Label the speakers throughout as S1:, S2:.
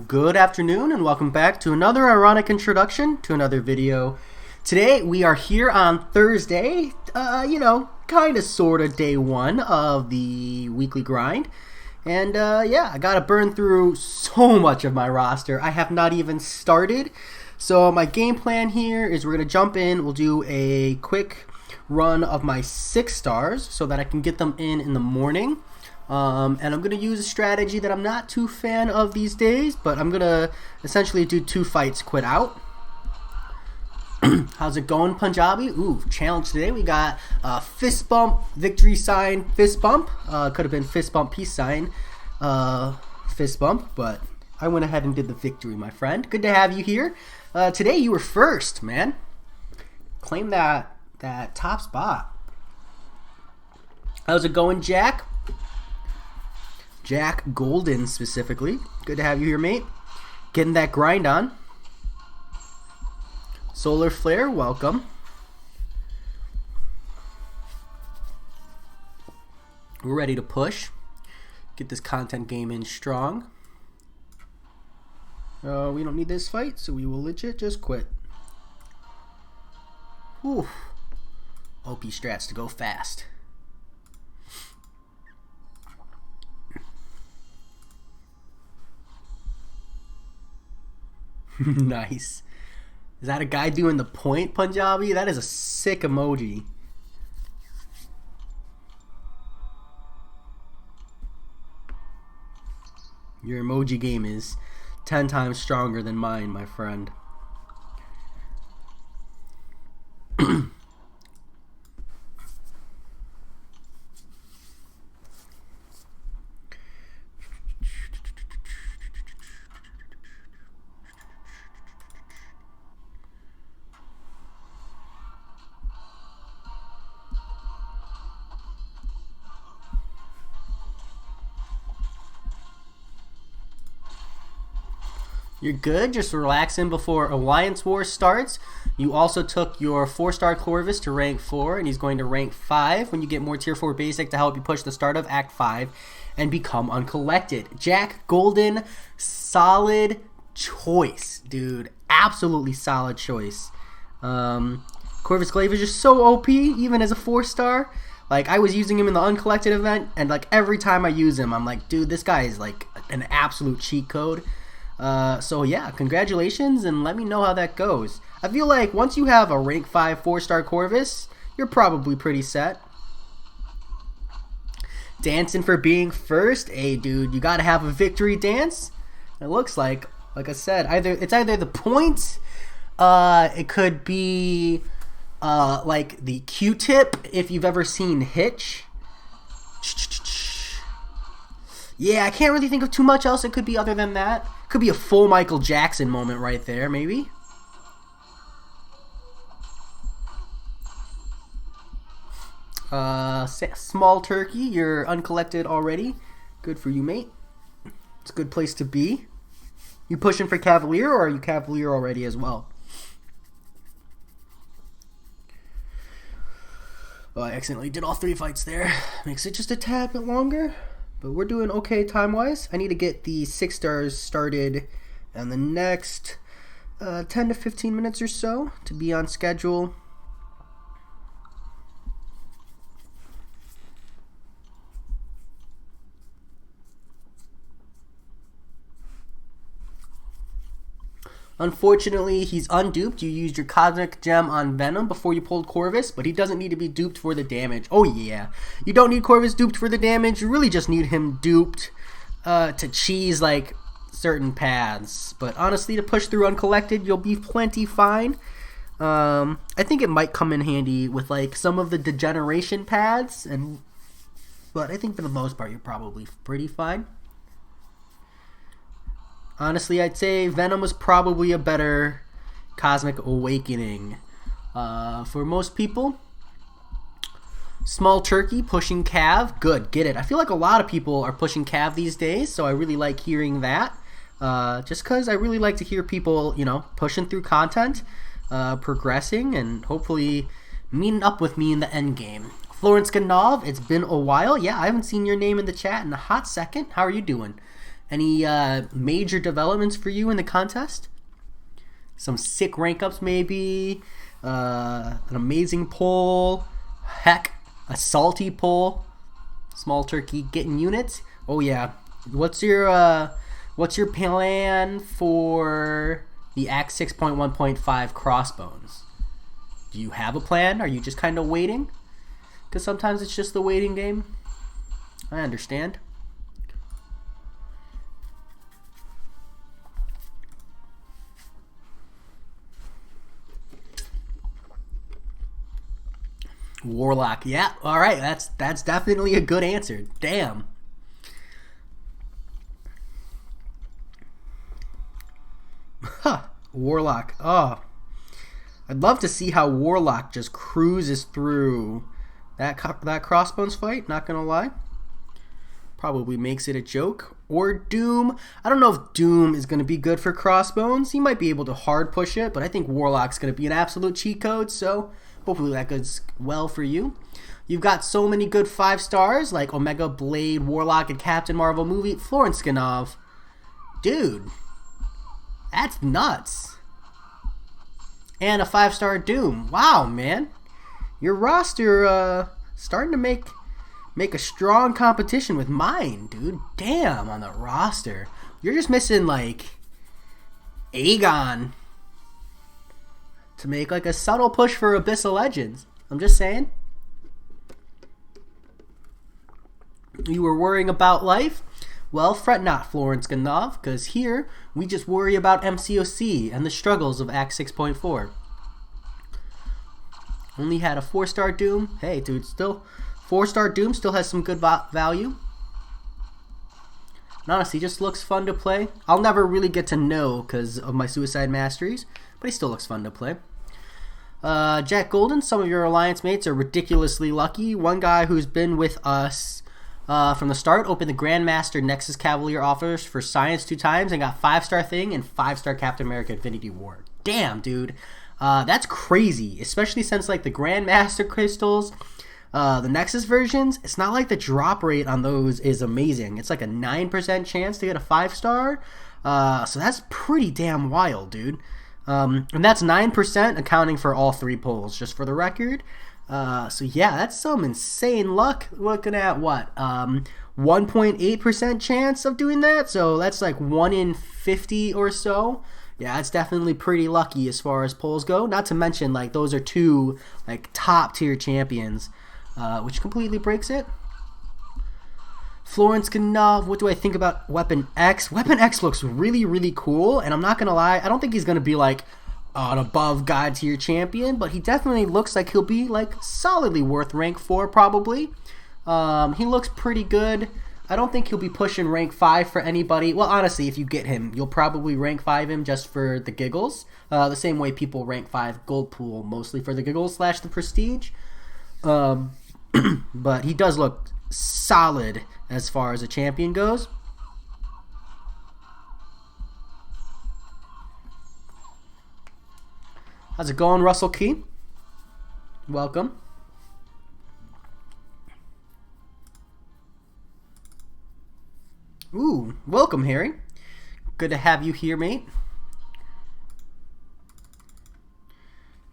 S1: Good afternoon and welcome back to another ironic introduction to another video. Today we are here on Thursday, kind of sort of day one of the weekly grind. And I gotta burn through so much of my roster. I have not even started. So my game plan here is we're gonna jump in, we'll do a quick run of my 6 stars so that I can get them in the morning. And I'm going to use a strategy that I'm not too fan of these days, but I'm going to essentially do 2 fights, quit out. How's it going, Punjabi? Ooh, challenge today. We got fist bump, victory sign, fist bump. Could have been fist bump, peace sign, fist bump, but I went ahead and did the victory, my friend. Good to have you here. Today you were first, man. Claim that top spot. How's it going, Jack? Jack Golden specifically. Good to have you here, mate. Getting that grind on. Solar Flare, welcome. We're ready to push. Get this content game in strong. We don't need this fight, so we will legit just quit. Whew. OP strats to go fast. Nice. Is that a guy doing the point, Punjabi? That is a sick emoji. Your emoji game is 10 times stronger than mine, my friend. You're good, just relaxing before Alliance War starts. You also took your 4-star Corvus to rank 4, and he's going to rank 5 when you get more tier 4 basic to help you push the start of Act 5 and become uncollected. Jack Golden, solid choice, dude. Absolutely solid choice. Corvus Glaive is just so OP, even as a 4-star. Like, I was using him in the uncollected event, and like every time I use him, I'm like, dude, this guy is like an absolute cheat code. So yeah, congratulations, and let me know how that goes. I feel like once you have a rank 5 4-star Corvus, you're probably pretty set. Dancing for being first. Hey, dude, you gotta have a victory dance. It looks like I said, it's either the point, it could be like the Q-tip if you've ever seen Hitch. Yeah, I can't really think of too much else it could be other than that. Could be a full Michael Jackson moment right there, maybe. Small Turkey, you're uncollected already. Good for you, mate. It's a good place to be. You pushing for Cavalier, or are you Cavalier already as well? Oh, I accidentally did all 3 fights there. Makes it just a tad bit longer. But we're doing okay time-wise. I need to get the 6 stars started in the next 10 to 15 minutes or so to be on schedule. Unfortunately, he's unduped. You used your Cosmic Gem on Venom before you pulled Corvus, but he doesn't need to be duped for the damage. Oh yeah, you don't need Corvus duped for the damage. You really just need him duped to cheese like certain paths. But honestly, to push through uncollected, you'll be plenty fine. I think it might come in handy with like some of the degeneration paths, but I think for the most part, you're probably pretty fine. Honestly, I'd say Venom was probably a better Cosmic Awakening for most people. Small Turkey pushing Cav. Good, get it. I feel like a lot of people are pushing Cav these days, so I really like hearing that. Just because I really like to hear people, pushing through content, progressing, and hopefully meeting up with me in the end game Florence Ganov, it's been a while. Yeah, I haven't seen your name in the chat in a hot second. How are you doing? Any major developments for you in the contest? Some sick rank ups maybe? An amazing pull? Heck, a salty pull? Small turkey getting units? Oh yeah. What's your plan for the Act 6.1.5 crossbones? Do you have a plan? Are you just kind of waiting? Because sometimes it's just the waiting game. I understand. Warlock, yeah, all right, that's definitely a good answer. Damn. Huh, Warlock. Oh, I'd love to see how Warlock just cruises through that Crossbones fight. Not gonna lie, probably makes it a joke. Or Doom. I don't know if Doom is gonna be good for Crossbones. He might be able to hard push it, but I think Warlock's gonna be an absolute cheat code. So hopefully that goes well for you. You've got so many good 5 stars like Omega Blade, Warlock, and Captain Marvel movie. Florence Ganov, dude, that's nuts. And a 5-star Doom. Wow, man, your roster starting to make a strong competition with mine, dude. Damn, on the roster, you're just missing like Aegon to make like a subtle push for Abyssal Legends. I'm just saying. You were worrying about life? Well, fret not, Florence Ganov, because here we just worry about MCOC and the struggles of Act 6.4. Only had a 4-star Doom. Hey, dude, still 4-star Doom still has some good value. And honestly, just looks fun to play. I'll never really get to know because of my Suicide Masteries, but he still looks fun to play. Jack Golden, some of your alliance mates are ridiculously lucky. One guy who's been with us from the start opened the Grandmaster Nexus Cavalier offers for Science 2 times and got 5-star Thing and 5-star Captain America Infinity War. Damn, dude. That's crazy, especially since like the Grandmaster crystals, the Nexus versions, it's not like the drop rate on those is amazing. It's like a 9% chance to get a 5-star. So that's pretty damn wild, dude. And that's 9% accounting for all 3 pulls, just for the record. So yeah, that's some insane luck. Looking at what? 1.8% chance of doing that. So that's like 1 in 50 or so. Yeah, it's definitely pretty lucky as far as pulls go. Not to mention, like, those are 2 like top tier champions, which completely breaks it. Florence Ganov, what do I think about Weapon X? Weapon X looks really, really cool, and I'm not going to lie, I don't think he's going to be like an above God tier champion, but he definitely looks like he'll be like solidly worth rank 4 probably. He looks pretty good. I don't think he'll be pushing rank 5 for anybody. Well, honestly, if you get him, you'll probably rank 5 him just for the giggles. The same way people rank 5 Gold Pool, mostly for the giggles / the prestige. But he does look solid as far as a champion goes. How's it going, Russell Key? Welcome. Ooh, welcome, Harry. Good to have you here, mate.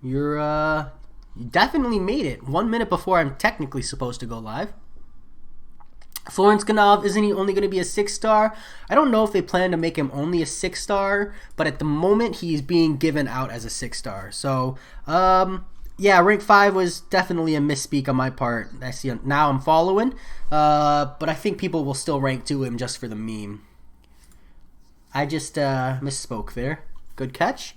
S1: You definitely made it 1 minute before I'm technically supposed to go live. Florence Ganov, isn't he only going to be a 6-star? I don't know if they plan to make him only a 6-star, but at the moment he's being given out as a 6-star. So, yeah, rank 5 was definitely a misspeak on my part. I see now I'm following, but I think people will still rank to him just for the meme. I just misspoke there. Good catch.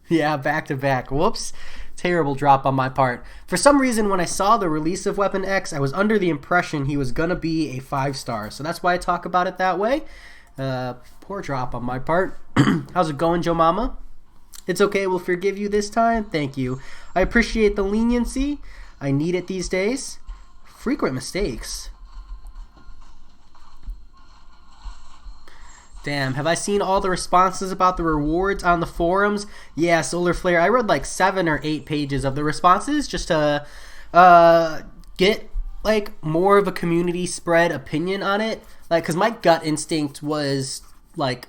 S1: Yeah, back to back. Whoops. Terrible drop on my part. For some reason, when I saw the release of Weapon X, I was under the impression he was going to be a 5-star. So that's why I talk about it that way. Poor drop on my part. How's it going, Joe Mama? It's okay, we'll forgive you this time. Thank you. I appreciate the leniency. I need it these days. Frequent mistakes. Damn, have I seen all the responses about the rewards on the forums? Yeah, Solar Flare. I read like 7 or 8 pages of the responses just to get like more of a community spread opinion on it. Like, cause my gut instinct was like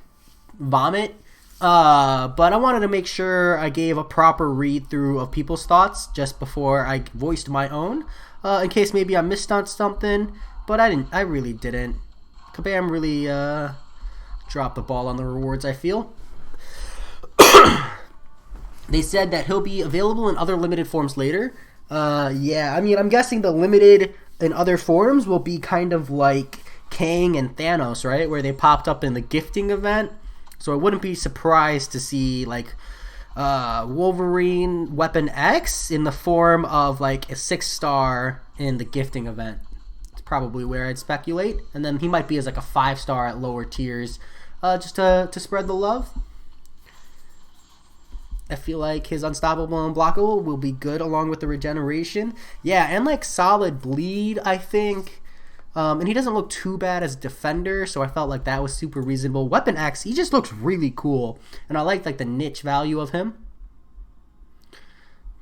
S1: vomit. But I wanted to make sure I gave a proper read through of people's thoughts just before I voiced my own, in case maybe I missed on something. But I really didn't. Kabam really dropped the ball on the rewards, I feel. They said that he'll be available in other limited forms later. Yeah, I mean, I'm guessing the limited in other forms will be kind of like Kang and Thanos, right? Where they popped up in the gifting event. So I wouldn't be surprised to see like Wolverine Weapon X in the form of like a 6-star in the gifting event. It's probably where I'd speculate. And then he might be as like a 5-star at lower tiers, just to spread the love. I feel like his Unstoppable and Unblockable will be good along with the regeneration. Yeah, and like solid bleed, I think. And he doesn't look too bad as a defender, so I felt like that was super reasonable. Weapon X, he just looks really cool. And I like the niche value of him.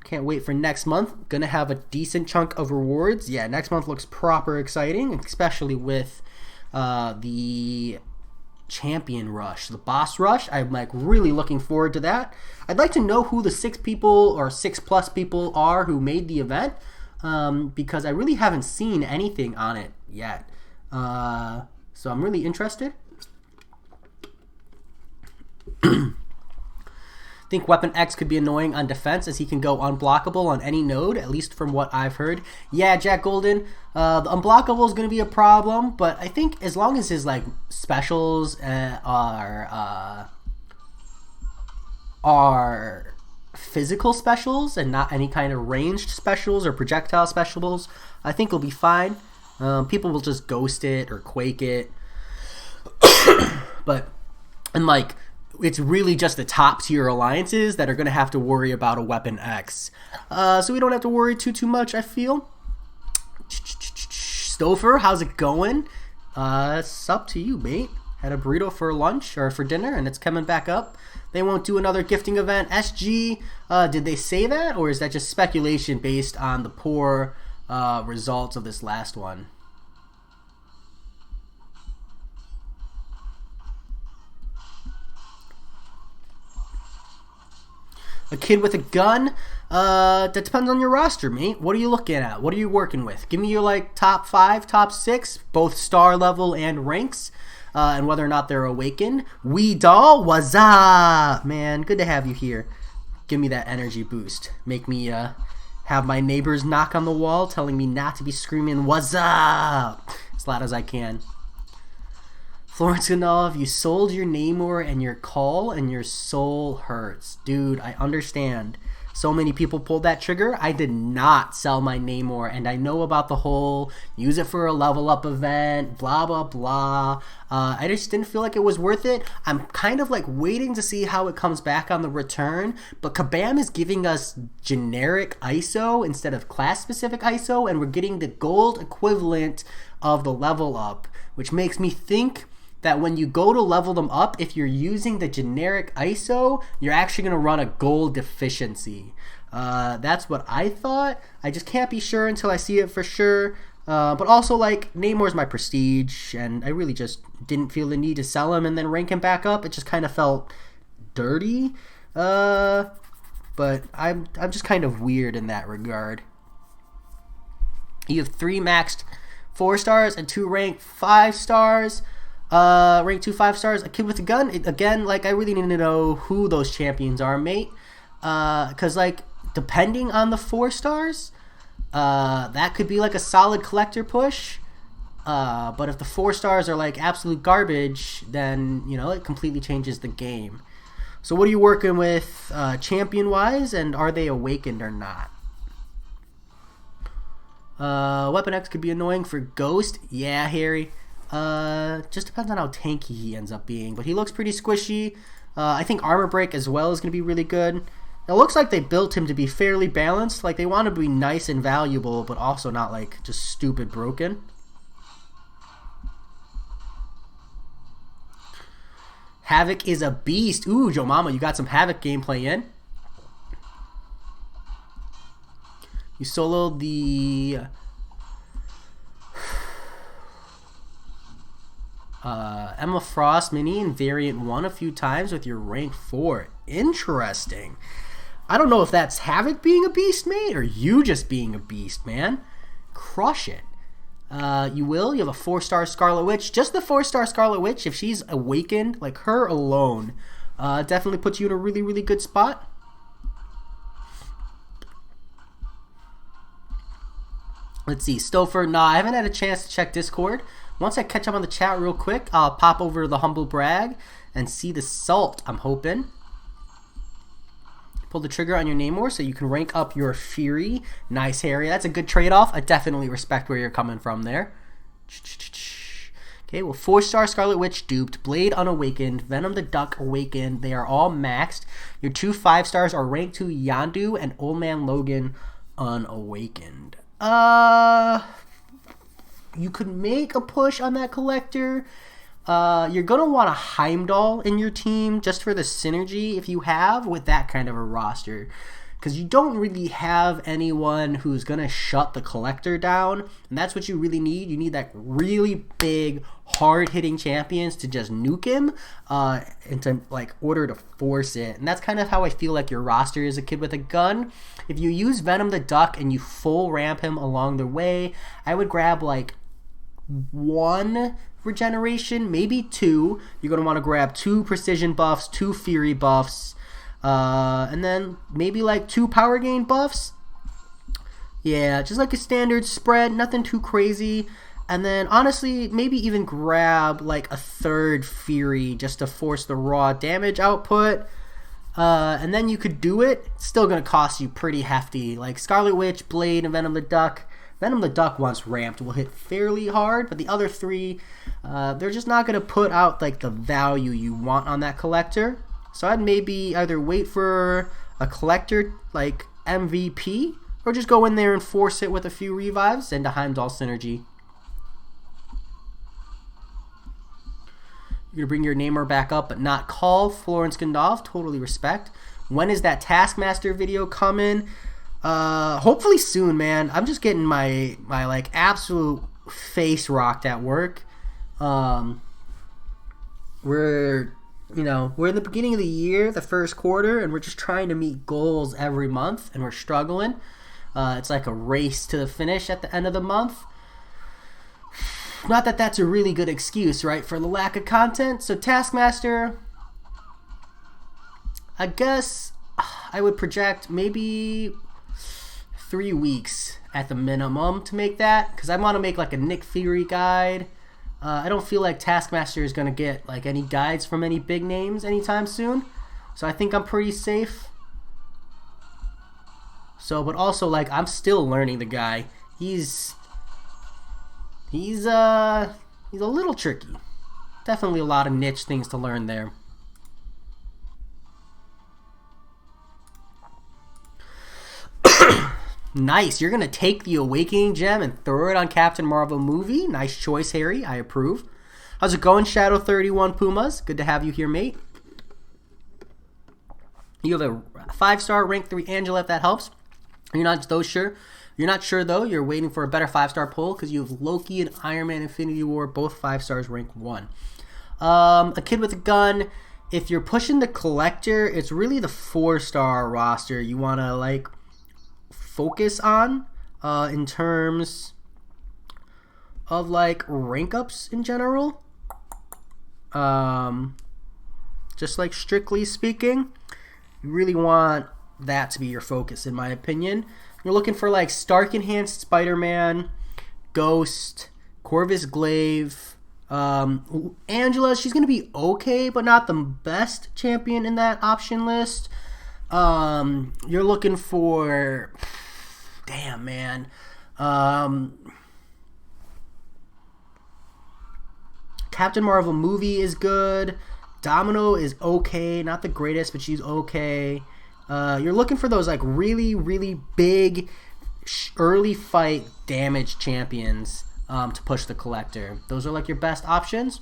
S1: Can't wait for next month. Gonna have a decent chunk of rewards. Yeah, next month looks proper exciting, especially with the champion rush, the boss rush. I'm like really looking forward to that. I'd like to know who the 6 people or 6+ people are who made the event, because I really haven't seen anything on it yet. So I'm really interested. I think Weapon X could be annoying on defense as he can go unblockable on any node, at least from what I've heard. Yeah, Jack Golden, the unblockable is going to be a problem, but I think as long as his like specials are physical specials and not any kind of ranged specials or projectile specials, I think it'll be fine. People will just ghost it or quake it. And like, it's really just the top tier alliances that are going to have to worry about a Weapon X. So we don't have to worry too much, I feel. Stouffer, how's it going? It's up to you, mate. Had a burrito for lunch or for dinner, and it's coming back up. They won't do another gifting event. SG, did they say that? Or is that just speculation based on the poor results of this last one? A kid with a gun? That depends on your roster, mate. What are you looking at? What are you working with? Give me your like top 5, top 6, both star level and ranks, and whether or not they're awakened. Wee doll, what's up, man? Good to have you here. Give me that energy boost. Make me have my neighbors knock on the wall, telling me not to be screaming "What's up" as loud as I can. Florence Ganov, you sold your Namor and your call and your soul hurts. Dude, I understand. So many people pulled that trigger. I did not sell my Namor, and I know about the whole use it for a level up event, blah, blah, blah. I just didn't feel like it was worth it. I'm kind of like waiting to see how it comes back on the return, but Kabam is giving us generic ISO instead of class-specific ISO, and we're getting the gold equivalent of the level up, which makes me think that when you go to level them up, if you're using the generic ISO, you're actually going to run a gold deficiency. That's what I thought. I just can't be sure until I see it for sure. But also, like, Namor's my prestige, and I really just didn't feel the need to sell him and then rank him back up. It just kind of felt dirty. But I'm just kind of weird in that regard. You have 3 maxed 4 stars and 2 ranked 5 stars. Rank 2 5 stars. A kid with a gun. Again, like, I really need to know who those champions are, mate. Because, like, depending on the 4 stars, that could be like a solid collector push. But if the 4 stars are like absolute garbage, then, you know, it completely changes the game. So what are you working with champion wise, and are they awakened or not? Weapon X could be annoying for Ghost. Yeah, Harry. Just depends on how tanky he ends up being, but he looks pretty squishy. I think Armor Break as well is going to be really good. It looks like they built him to be fairly balanced. Like, they want to be nice and valuable, but also not like just stupid broken. Havoc is a beast. Ooh, Joe Mama, you got some Havoc gameplay in. You soloed the Emma Frost mini in variant 1 a few times with your rank 4. Interesting. I don't know if that's Havoc being a beast, mate, or you just being a beast, man. Crush it. You have a 4-star Scarlet Witch. Just the 4-star Scarlet Witch, if she's awakened, like her alone, definitely puts you in a really, really good spot. Let's see, Stouffer. Nah, I haven't had a chance to check Discord. Once I catch up on the chat real quick, I'll pop over to the Humble Brag and see the Salt, I'm hoping. Pull the trigger on your Namor so you can rank up your Fury. Nice, Harry. That's a good trade-off. I definitely respect where you're coming from there. Okay, well, 4-star Scarlet Witch duped, Blade unawakened, Venom the Duck awakened. They are all maxed. Your 2 5-stars are rank 2 Yondu and Old Man Logan unawakened. You could make a push on that collector. You're going to want a Heimdall in your team just for the synergy if you have with that kind of a roster. Because you don't really have anyone who's going to shut the collector down. And that's what you really need. You need that really big, hard-hitting champions to just nuke him and to, like, order to force it. And that's kind of how I feel like your roster is a kid with a gun. If you use Venom the Duck and you full ramp him along the way, I would grab, like, 1 regeneration, maybe 2. You're going to want to grab 2 precision buffs, 2 fury buffs, and then maybe like 2 power gain buffs. Yeah, just like a standard spread, nothing too crazy. And then honestly, maybe even grab like a 3rd fury just to force the raw damage output. And then you could do it. It's still going to cost you pretty hefty. Like Scarlet Witch, Blade, and Venom the Duck. Venom the Duck, once ramped, will hit fairly hard, but the other 3, they're just not going to put out like the value you want on that collector. So I'd maybe either wait for a collector like MVP, or just go in there and force it with a few revives and a Heimdall synergy. You're going to bring your Namor back up, but not call Florence Gandalf. Totally respect. When is that Taskmaster video coming? Hopefully soon, man. I'm just getting my like absolute face rocked at work. We're in the beginning of the year, the first quarter, and we're just trying to meet goals every month, and we're struggling. It's like a race to the finish at the end of the month. Not that that's a really good excuse, right, for the lack of content. So Taskmaster, I guess I would project maybe 3 weeks at the minimum to make that, because I want to make like a Nick Fury guide. I don't feel like Taskmaster is going to get like any guides from any big names anytime soon, so I think I'm pretty safe. So, but also like I'm still learning the guy. He's a little tricky. Definitely a lot of niche things to learn there. Nice. You're going to take the Awakening Gem and throw it on Captain Marvel movie. Nice choice, Harry. I approve. How's it going, Shadow 31 Pumas? Good to have you here, mate. You have a 5-star rank 3 Angela, if that helps. You're not sure. You're not sure, though. You're waiting for a better 5-star pull because you have Loki and Iron Man Infinity War, both 5 stars, rank 1. A Kid with a Gun. If you're pushing the collector, it's really the 4-star roster you want to, like, focus on in terms of, like, rank ups in general. Just, like, strictly speaking, you really want that to be your focus, in my opinion. You're looking for like Stark Enhanced Spider-Man, Ghost, Corvus Glaive, Angela. She's gonna be okay, but not the best champion in that option list. You're looking for, damn man, Captain Marvel movie is good. Domino is okay, not the greatest, but she's okay. You're looking for those like really, really big early fight damage champions to push the collector. Those are like your best options.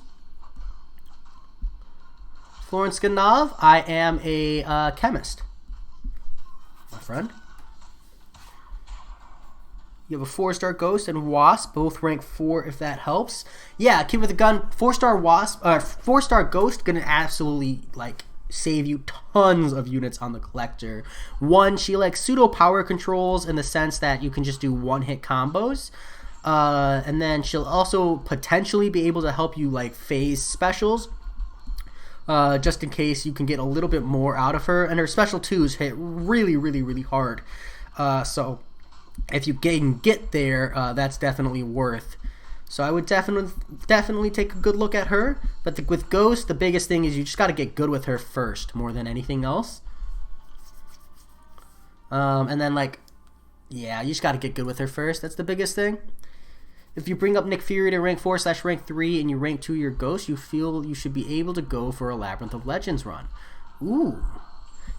S1: Florence Ganov, I am a chemist, my friend. You have a 4-star Ghost and Wasp, both rank 4 if that helps. Yeah, Kid with a Gun, 4-star Wasp, 4-star Ghost, gonna absolutely like save you tons of units on the collector. One, she like pseudo power controls in the sense that you can just do one-hit combos. And then she'll also potentially be able to help you like phase specials. Just in case you can get a little bit more out of her. And her special 2s hit really, really, really hard. So if you can get there, that's definitely worth. So I would definitely take a good look at her. But with Ghost, the biggest thing is you just got to get good with her first, more than anything else. And then like, yeah, you just got to get good with her first. That's the biggest thing. If you bring up Nick Fury to rank 4/rank 3 and you rank 2 your Ghost, you feel you should be able to go for a Labyrinth of Legends run. Ooh.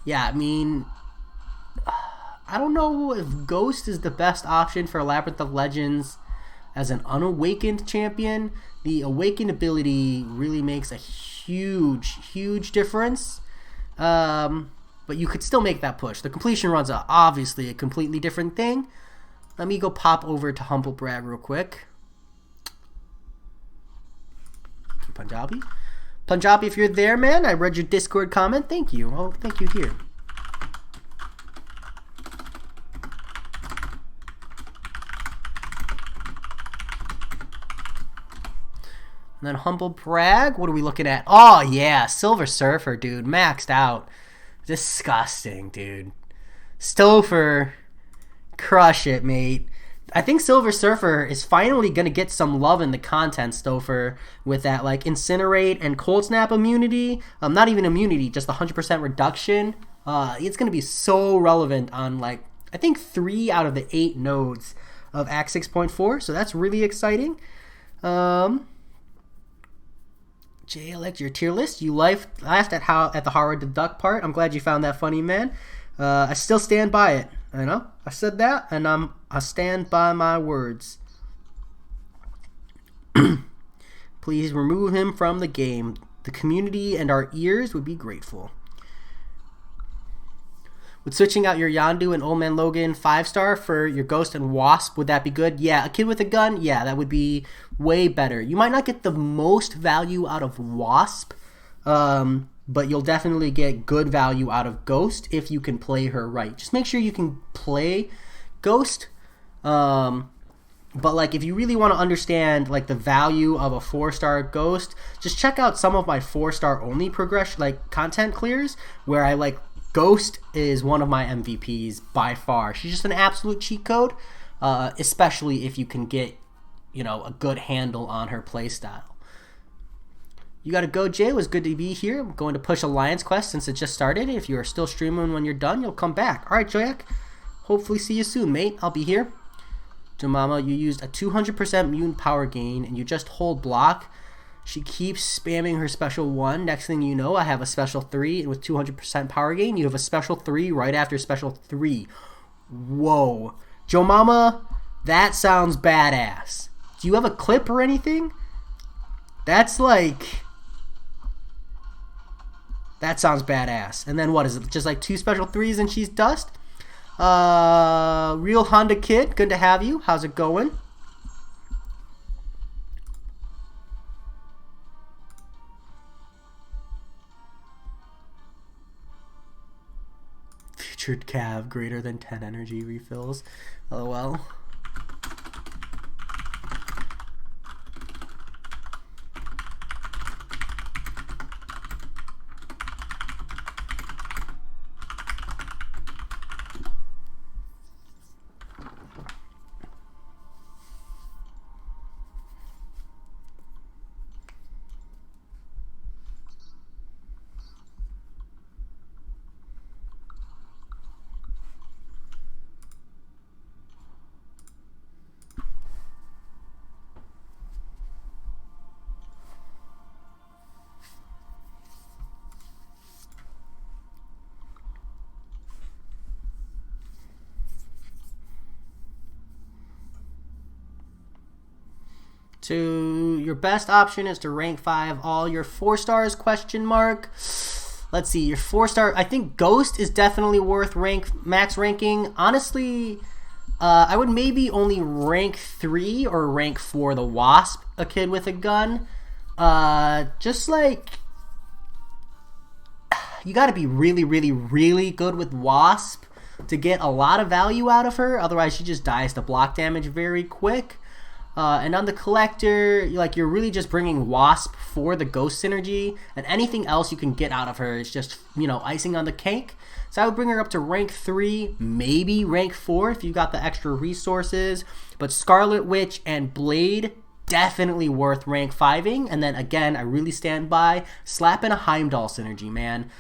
S1: Yeah, I mean, I don't know if Ghost is the best option for Labyrinth of Legends as an unawakened champion. The awakened ability really makes a huge difference. But you could still make that push. The completion run's obviously a completely different thing. Let me go pop over to Humble Brag real quick. Punjabi. Punjabi, if you're there, man, I read your Discord comment. Thank you. Oh, thank you here. And then Humble Brag, what are we looking at? Oh, yeah, Silver Surfer, dude. Maxed out. Disgusting, dude. Stouffer. Crush it, mate. I think Silver Surfer is finally going to get some love in the content, Stouffer, with that like Incinerate and Cold Snap immunity. Not even immunity, just 100% reduction. It's going to be so relevant on like, I think 3 out of the 8 nodes of Act 6.4, so that's really exciting. Jay, I liked your tier list. You laughed at the Howard the Duck part. I'm glad you found that funny, man. I still stand by it. I know. I said that, and I stand by my words. Please remove him from the game. The community and our ears would be grateful. Would switching out your Yondu and Old Man Logan 5-star for your Ghost and Wasp, would that be good? Yeah, a Kid with a Gun, yeah, that would be way better. You might not get the most value out of Wasp, but you'll definitely get good value out of Ghost if you can play her right. Just make sure you can play Ghost. But like if you really want to understand like the value of a 4-star Ghost, just check out some of my 4-star only progression like content clears where I like Ghost is one of my MVPs by far. She's just an absolute cheat code, especially if you can get, you know, a good handle on her playstyle. You gotta go, Jay. It was good to be here. I'm going to push Alliance Quest since it just started. If you are still streaming when you're done, you'll come back. All right, Joyak. Hopefully see you soon, mate. I'll be here. Jemama, you used a 200% mutant power gain, and you just hold block. She keeps spamming her special 1. Next thing you know, I have a special 3, and with 200% power gain, you have a special 3 right after special 3. Whoa. Jemama, that sounds badass. Do you have a clip or anything? That's like... That sounds badass. And then what is it? Just like 2 special 3s and she's dust? Real Honda Kid, good to have you. How's it going? Featured Cav greater than 10 energy refills. LOL. Your best option is to rank 5 all your 4 stars, question mark. Let's see, your 4-star, I think Ghost is definitely worth max ranking. Honestly, I would maybe only rank 3 or rank 4 the Wasp, a kid with a gun. Just like, you gotta be really, really, really good with Wasp to get a lot of value out of her. Otherwise, she just dies to block damage very quick. And on the Collector, you're really just bringing Wasp for the Ghost synergy, and anything else you can get out of her is just, icing on the cake. So I would bring her up to rank 3, maybe rank 4 if you got the extra resources. But Scarlet Witch and Blade, definitely worth rank 5ing. And then again, I really stand by slapping a Heimdall synergy, man.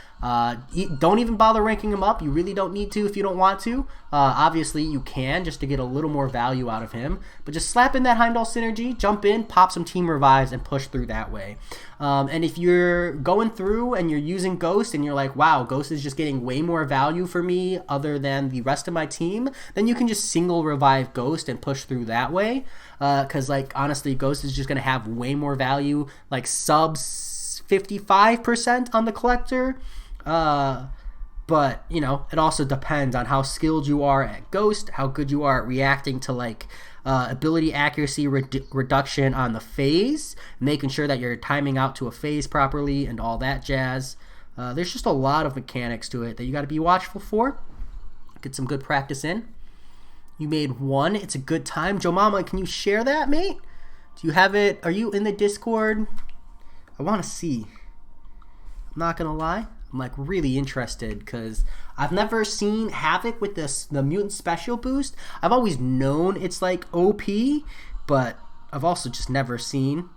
S1: Don't even bother ranking him up. You really don't need to if you don't want to. Obviously, you can just to get a little more value out of him. But just slap in that Heimdall synergy, jump in, pop some team revives, and push through that way. And if you're going through and you're using Ghost and you're like, wow, Ghost is just getting way more value for me other than the rest of my team, then you can just single revive Ghost and push through that way. Because, honestly, Ghost is just going to have way more value, subs 55% on the Collector. But it also depends on how skilled you are at Ghost, how good you are at reacting to ability accuracy reduction on the phase, making sure that you're timing out to a phase properly and all that jazz. There's just a lot of mechanics to it that you got to be watchful for. Get some good practice in. You made 1. It's a good time. Joe Mama, can you share that, mate? Do you have it? Are you in the Discord? I want to see. I'm not going to lie. I'm really interested because I've never seen Havoc with the mutant special boost. I've always known it's OP, but I've also just never seen.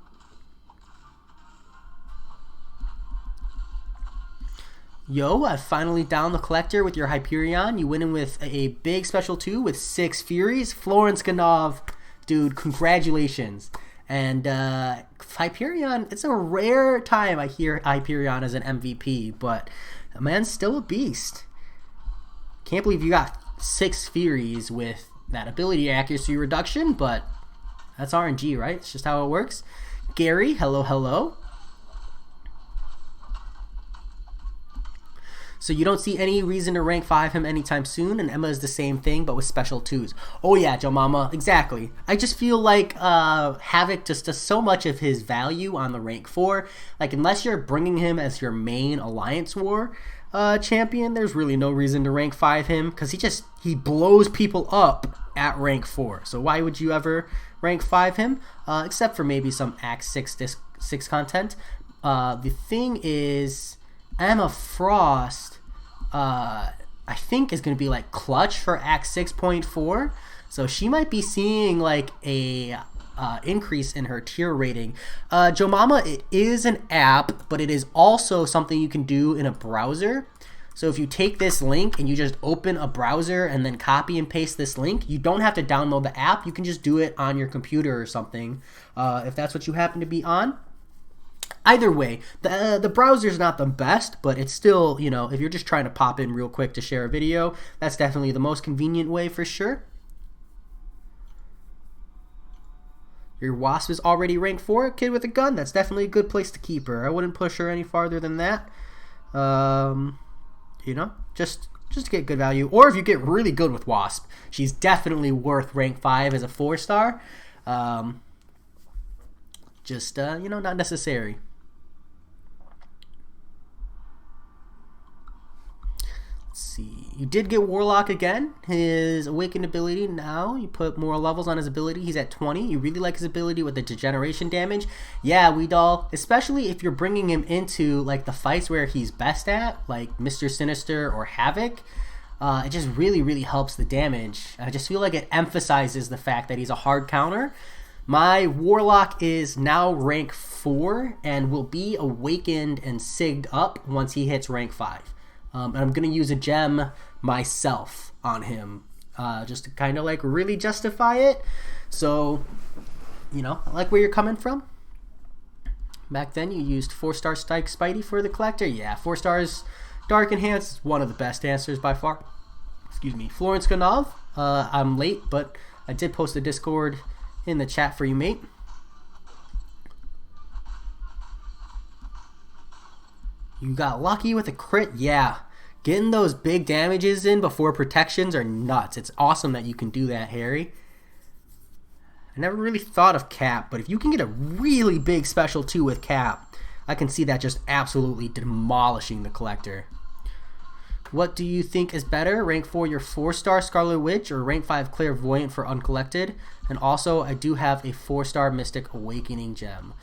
S1: Yo, I've finally downed the Collector with your Hyperion. You went in with a big special 2 with 6 Furies. Florence Ganov, dude, congratulations. And Hyperion, it's a rare time I hear Hyperion as an MVP, but the man's still a beast. Can't believe you got 6 Furies with that ability accuracy reduction, but that's RNG, right? It's just how it works. Gary, hello, hello. So you don't see any reason to rank 5 him anytime soon, and Emma is the same thing, but with special 2s. Oh yeah, Joe Mama, exactly. I just feel like Havoc just does so much of his value on the rank 4. Unless you're bringing him as your main Alliance War champion, there's really no reason to rank 5 him, because he blows people up at rank 4. So why would you ever rank 5 him? Except for maybe some Act 6 content. The thing is, Emma Frost, I think is going to be clutch for Act 6.4, so she might be seeing a increase in her tier rating. Joe Mama, it is an app, but it is also something you can do in a browser. So if you take this link and you just open a browser and then copy and paste this link, you don't have to download the app. You can just do it on your computer or something, if that's what you happen to be on. Either way, the browser's not the best, but it's still, if you're just trying to pop in real quick to share a video, that's definitely the most convenient way for sure. Your Wasp is already ranked 4, kid with a gun. That's definitely a good place to keep her. I wouldn't push her any farther than that. Just to get good value. Or if you get really good with Wasp, she's definitely worth rank 5 as a 4-star. Not necessary. Let's see. You did get Warlock again. His Awakened ability, now you put more levels on his ability. He's at 20. You really like his ability with the degeneration damage. Yeah, Weedall, especially if you're bringing him into the fights where he's best at, like Mr. Sinister or Havoc. It just really, really helps the damage. I just feel like it emphasizes the fact that he's a hard counter. My Warlock is now rank 4 and will be awakened and sigged up once he hits rank 5. And I'm going to use a gem myself on him just to kind of really justify it. So, I like where you're coming from. Back then you used 4-star Spidey for the Collector. Yeah, 4 stars Dark Enhance is one of the best answers by far. Excuse me. Florence Ganov, I'm late, but I did post a Discord in the chat for you, mate. You got lucky with a crit? Yeah. Getting those big damages in before protections are nuts. It's awesome that you can do that, Harry. I never really thought of Cap, but if you can get a really big special 2 with Cap, I can see that just absolutely demolishing the Collector. What do you think is better? Rank 4 your 4-star Scarlet Witch or rank 5 Clairvoyant for Uncollected? And also, I do have a 4-star Mystic Awakening gem.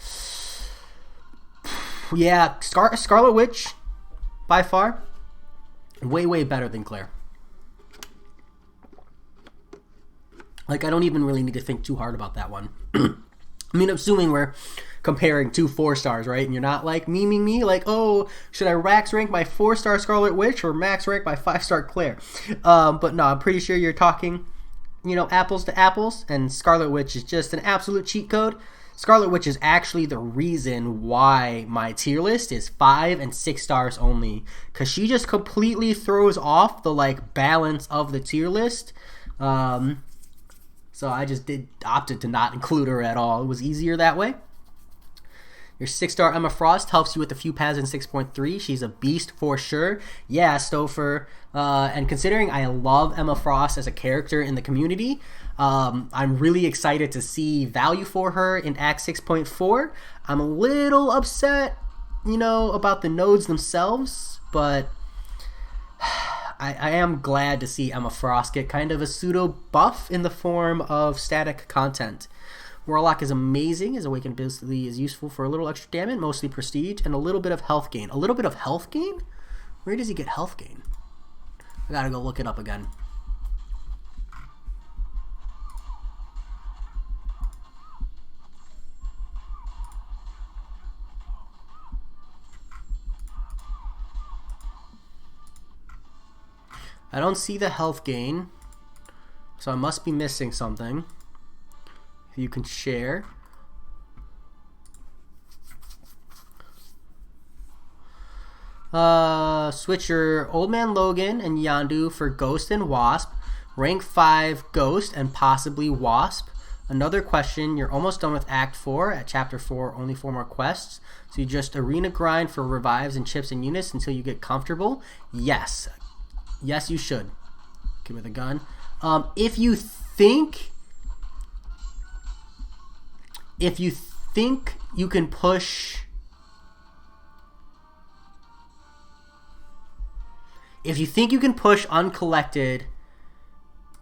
S1: Yeah, Scarlet Witch, by far, way better than Claire. Like, I don't even really need to think too hard about that one. I mean, assuming we're comparing 2 4-stars, right? And you're not like memeing me like, oh, should I max rank my 4-star Scarlet Witch or max rank my 5-star Claire? But no, I'm pretty sure you're talking, you know, apples to apples, and Scarlet Witch is just an absolute cheat code. Scarlet Witch is actually the reason why my tier list is 5 and 6 stars only, because she just completely throws off the like balance of the tier list. So I just opted to not include her at all. It was easier that way. Your 6-star Emma Frost helps you with a few paths in 6.3. She's a beast for sure. Yeah, Stouffer. And considering I love Emma Frost as a character in the community, I'm really excited to see value for her in Act 6.4. I'm a little upset, you know, about the nodes themselves, but I am glad to see Emma Frost get kind of a pseudo buff in the form of static content. Warlock is amazing. His Awakened ability is useful for a little extra damage, mostly prestige, and a little bit of health gain. A little bit of health gain? Where does he get health gain? I gotta go look it up again. I don't see the health gain, so I must be missing something. If you can share. Switch your Old Man Logan and Yondu for Ghost and Wasp. Rank 5 Ghost and possibly Wasp. Another question, you're almost done with Act 4. At Chapter 4, only 4 more quests. So you just arena grind for revives and chips and units until you get comfortable. Yes. Yes, you should. Okay, with a gun. If you think you can push... If you think you can push Uncollected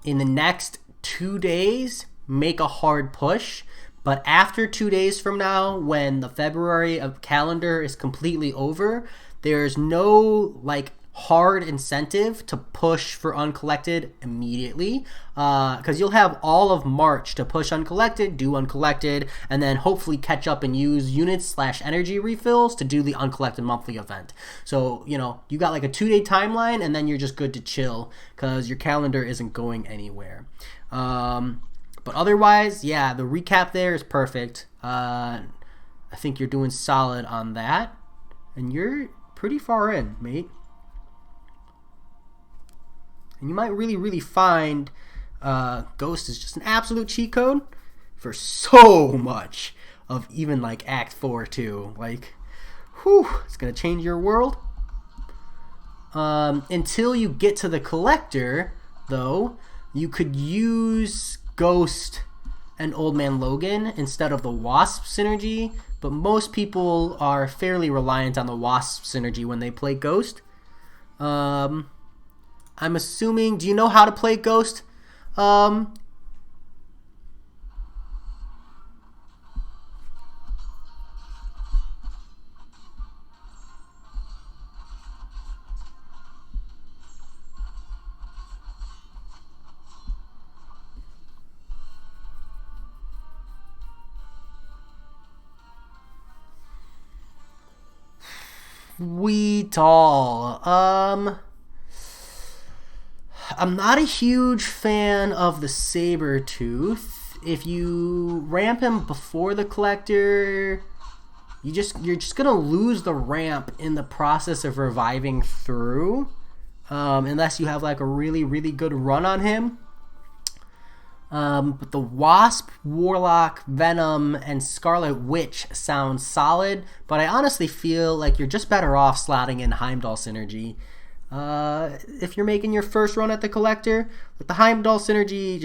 S1: in the next 2 days, make a hard push. But after 2 days from now, when the February of calendar is completely over, there's no like hard incentive to push for Uncollected immediately, because you'll have all of March to push Uncollected, do Uncollected, and then hopefully catch up and use units / energy refills to do the Uncollected monthly event. So, you know, you got like a 2-day timeline, and then you're just good to chill because your calendar isn't going anywhere. But otherwise, yeah, the recap there is perfect. I think you're doing solid on that, and you're pretty far in, mate. And you might really find Ghost is just an absolute cheat code for so much of even like Act 4 too. Like, whew, it's going to change your world. Until you get to the Collector, though, you could use Ghost and Old Man Logan instead of the Wasp synergy, but most people are fairly reliant on the Wasp synergy when they play Ghost. I'm assuming, do you know how to play Ghost? Sweet all. I'm not a huge fan of the Sabertooth. If you ramp him before the Collector, you're just gonna lose the ramp in the process of reviving through, unless you have like a really good run on him. But the Wasp, Warlock, Venom, and Scarlet Witch sound solid, but I honestly feel like you're just better off slotting in Heimdall synergy. If you're making your first run at the Collector, with the Heimdall synergy,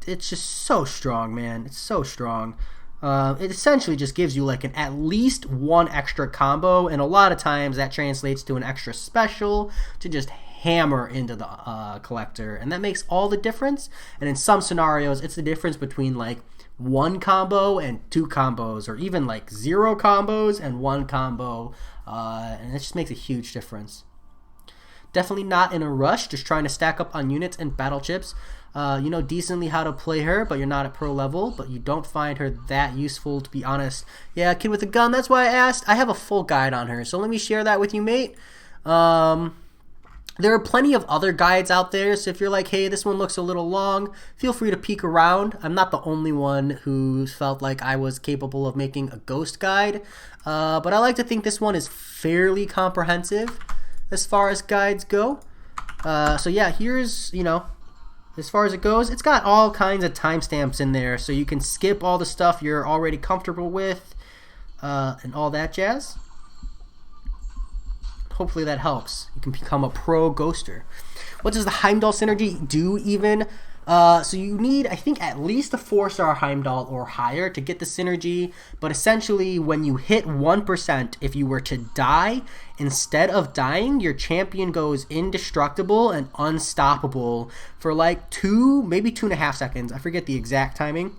S1: it's just so strong, man. It's so strong. It essentially just gives you like at least one extra combo, and a lot of times that translates to an extra special to just hammer into the Collector, and that makes all the difference. And in some scenarios, it's the difference between like one combo and two combos, or even like zero combos and one combo, and it just makes a huge difference. Definitely not in a rush, just trying to stack up on units and battle chips. You know decently how to play her, but you're not at pro level, but you don't find her that useful, to be honest. Yeah, Kid with a Gun, that's why I asked. I have a full guide on her, so let me share that with you, mate. There are plenty of other guides out there, so if you're like, hey, this one looks a little long, feel free to peek around. I'm not the only one who felt like I was capable of making a ghost guide, but I like to think this one is fairly comprehensive as far as guides go. So yeah, here's, you know, as far as it goes, it's got all kinds of timestamps in there, so you can skip all the stuff you're already comfortable with, and all that jazz. Hopefully that helps. You can become a pro ghoster. What does the Heimdall synergy do even? So you need, I think, at least a 4-star Heimdall or higher to get the synergy, but essentially when you hit 1%, if you were to die, instead of dying, your champion goes indestructible and unstoppable for like 2, maybe 2.5 seconds. I forget the exact timing,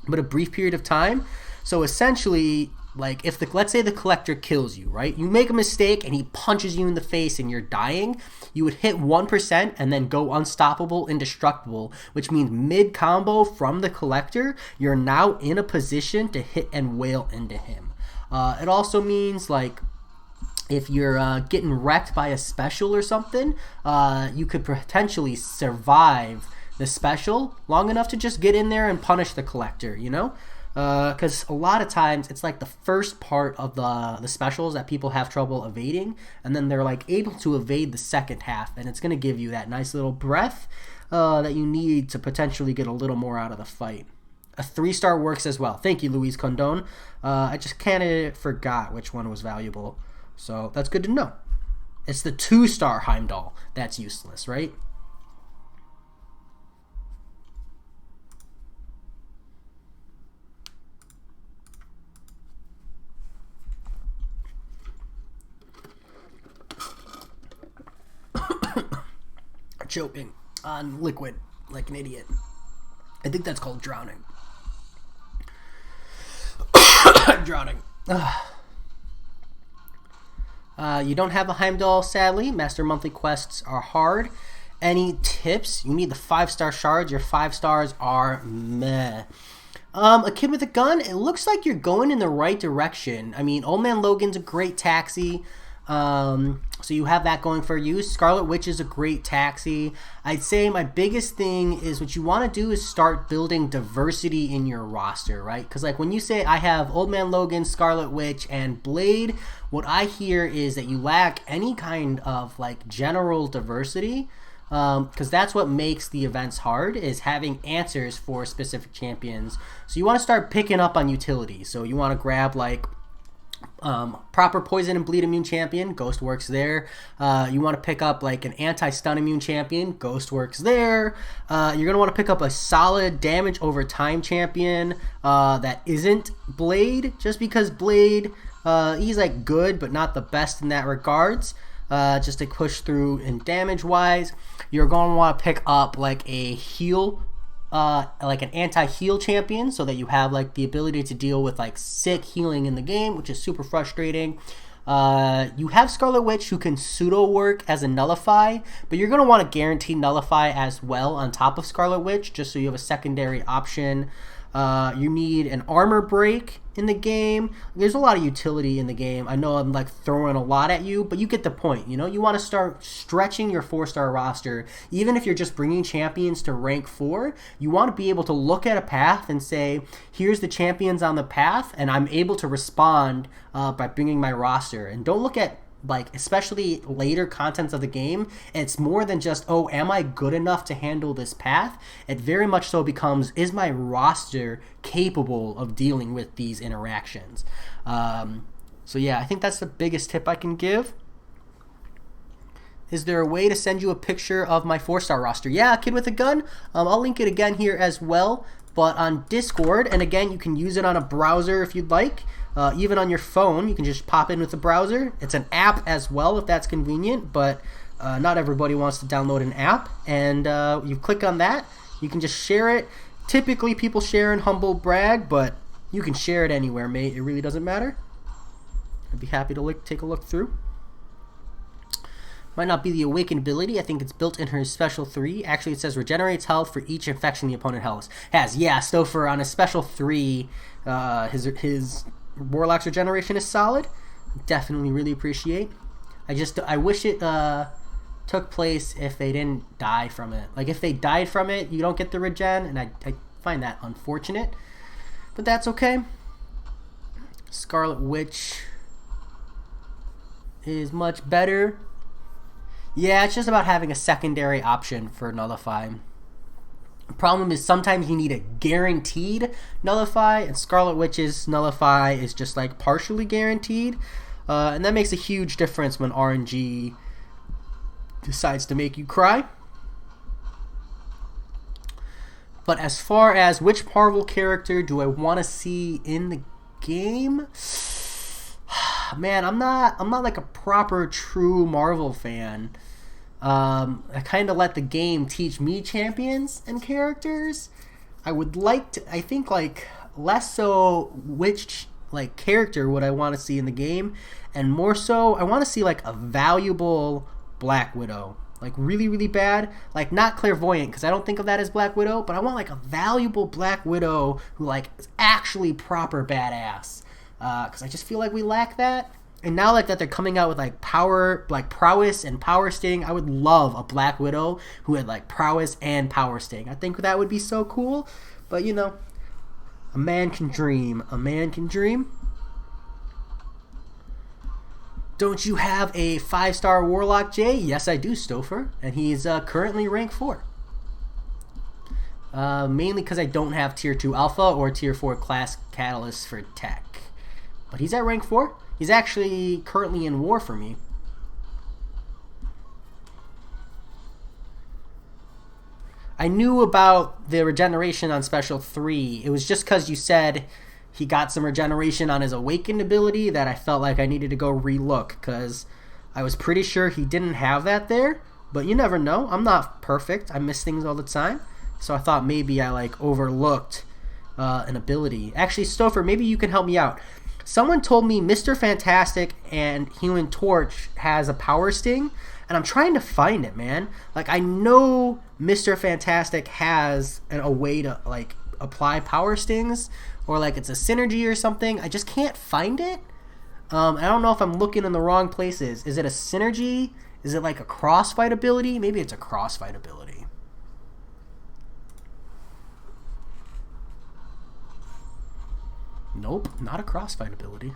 S1: but a brief period of time. So essentially, like if let's say the Collector kills you, right? You make a mistake and he punches you in the face and you're dying, you would hit 1% and then go unstoppable, indestructible, which means mid combo from the Collector, you're now in a position to hit and wail into him. It also means like if you're getting wrecked by a special or something, you could potentially survive the special long enough to just get in there and punish the Collector, you know? Because a lot of times it's like the first part of the specials that people have trouble evading, and then they're like able to evade the second half, and it's going to give you that nice little breath that you need to potentially get a little more out of the fight. A 3-star works as well. Thank you, Luis Condon. I just kind of forgot which one was valuable, so that's good to know. It's the 2-star Heimdall that's useless, right? Choking on liquid like an idiot. I think that's called drowning. Drowning. You don't have a Heimdall, sadly. Master monthly quests are hard. Any tips? You need the 5-star shards. Your 5 stars are meh. A Kid with a Gun, it looks like you're going in the right direction. I mean, Old Man Logan's a great taxi. So you have that going for you. Scarlet Witch is a great taxi. I'd say my biggest thing is what you want to do is start building diversity in your roster, right? Because like when you say I have Old Man Logan, Scarlet Witch, and Blade, what I hear is that you lack any kind of like general diversity, because that's what makes the events hard, is having answers for specific champions. So you want to start picking up on utility. So you want to grab like proper poison and bleed immune champion, Ghost works there. You want to pick up like an anti-stun immune champion, Ghost works there. You're going to want to pick up a solid damage over time champion that isn't Blade, just because Blade, he's like good but not the best in that regards, just to push through in damage wise. You're going to want to pick up like a heal, like an anti-heal champion, so that you have like the ability to deal with like sick healing in the game, which is super frustrating. You have Scarlet Witch who can pseudo work as a nullify, but you're going to want to guarantee nullify as well on top of Scarlet Witch, just so you have a secondary option. You need an armor break in the game. There's a lot of utility in the game. I know I'm like throwing a lot at you, but you get the point. You know, you want to start stretching your 4-star roster. Even if you're just bringing champions to rank 4, you want to be able to look at a path and say, here's the champions on the path, and I'm able to respond by bringing my roster. And don't look at like especially later contents of the game, it's more than just, oh, am I good enough to handle this path? It very much so becomes, is my roster capable of dealing with these interactions? So yeah, I think that's the biggest tip I can give. Is there a way to send you a picture of my 4-star roster? Yeah, Kid with a Gun. I'll link it again here as well, but on Discord, and again, you can use it on a browser if you'd like. Even on your phone, you can just pop in with the browser. It's an app as well if that's convenient, but not everybody wants to download an app. And you click on that, you can just share it. Typically, people share in Humble Brag, but you can share it anywhere, mate. It really doesn't matter. I'd be happy to take a look through. Might not be the Awakened ability. I think it's built in her Special 3. Actually, it says regenerates health for each infection the opponent has. Yeah, Stouffer on his Special 3, his Warlock's regeneration is solid. Definitely really appreciate. I wish it took place if they didn't die from it. Like, if they died from it, you don't get the regen, and I find that unfortunate. But that's okay. Scarlet Witch is much better. Yeah, it's just about having a secondary option for Nullify. The problem is sometimes you need a guaranteed Nullify, and Scarlet Witch's Nullify is just like partially guaranteed. And that makes a huge difference when RNG decides to make you cry. But as far as which Marvel character do I want to see in the game, man, I'm not like a proper true Marvel fan. I kind of let the game teach me champions and characters. I would like to, I think, like, less so which like character would I want to see in the game, and more so I want to see like a valuable Black Widow, like really, really bad, like not clairvoyant, because I don't think of that as Black Widow, but I want like a valuable Black Widow who like is actually proper badass, because I just feel like we lack that. And now, like, that they're coming out with like power, like prowess and power sting, I would love a Black Widow who had like prowess and power sting. I think that would be so cool. But you know, a man can dream. A man can dream. Don't you have a 5-star Warlock, Jay? Yes, I do, Stouffer, and he's currently rank 4. Mainly because I don't have tier 2 alpha or tier 4 class catalyst for tech. But he's at rank 4. He's actually currently in war for me. I knew about the regeneration on Special 3. It was just because you said he got some regeneration on his Awakened ability that I felt like I needed to go relook, because I was pretty sure he didn't have that there. But you never know. I'm not perfect. I miss things all the time. So I thought maybe I like overlooked an ability. Actually, Stouffer, maybe you can help me out. Someone told me Mr. Fantastic and Human Torch has a power sting, and I'm trying to find it, man. Like, I know Mr. Fantastic has a way to like apply power stings, or like it's a synergy or something. I just can't find it. I don't know if I'm looking in the wrong places. Is it a synergy? Is it like a crossfight ability? Maybe it's a crossfight ability. Nope, not a crossfight ability.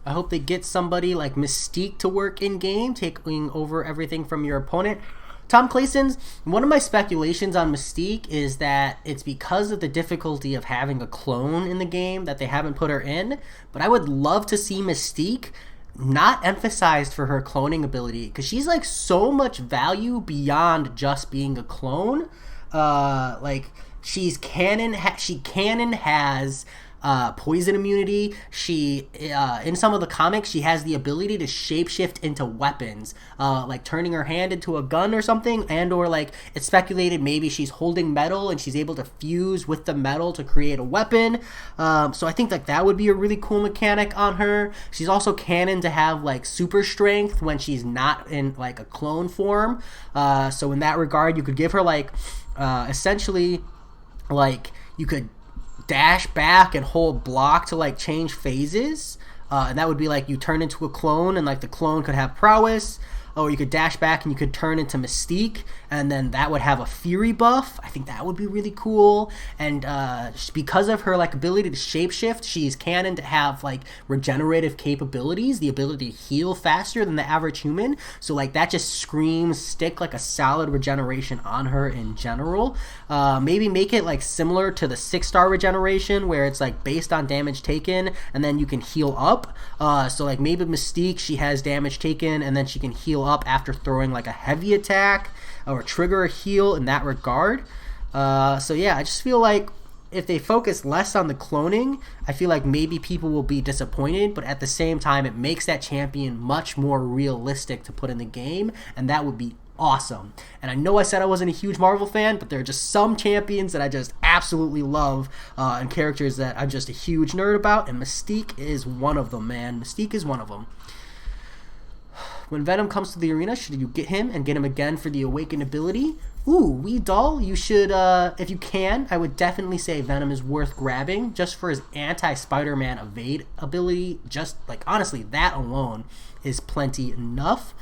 S1: I hope they get somebody like Mystique to work in-game, taking over everything from your opponent. Tom Clayson's, one of my speculations on Mystique is that it's because of the difficulty of having a clone in the game that they haven't put her in. But I would love to see Mystique not emphasized for her cloning ability, because she's like so much value beyond just being a clone. Like, she canon has poison immunity. She, in some of the comics, she has the ability to shapeshift into weapons, like turning her hand into a gun or something, and or like it's speculated maybe she's holding metal and she's able to fuse with the metal to create a weapon. So I think like that would be a really cool mechanic on her. She's also canon to have like super strength when she's not in like a clone form. So in that regard, you could give her like essentially like you could dash back and hold block to like change phases, and that would be like you turn into a clone and like the clone could have prowess, or you could dash back and you could turn into Mystique, and then that would have a fury buff. I think that would be really cool. And because of her like ability to shapeshift, she's canon to have like regenerative capabilities, the ability to heal faster than the average human. So like that just screams stick like a solid regeneration on her in general. Maybe make it like similar to the 6-star regeneration where it's like based on damage taken and then you can heal up. So like maybe Mystique, she has damage taken and then she can heal up after throwing like a heavy attack or trigger a heal in that regard. So yeah, I just feel like if they focus less on the cloning, I feel like maybe people will be disappointed, but at the same time it makes that champion much more realistic to put in the game, and that would be awesome. And I know I said I wasn't a huge Marvel fan, but there are just some champions that I just absolutely love, and characters that I'm just a huge nerd about, and Mystique is one of them, man. Mystique is one of them. When Venom comes to the arena, should you get him and get him again for the Awakened ability? Ooh, Wee Doll, you should, if you can, I would definitely say Venom is worth grabbing just for his anti-Spider-Man evade ability. Just, like, honestly, that alone is plenty enough.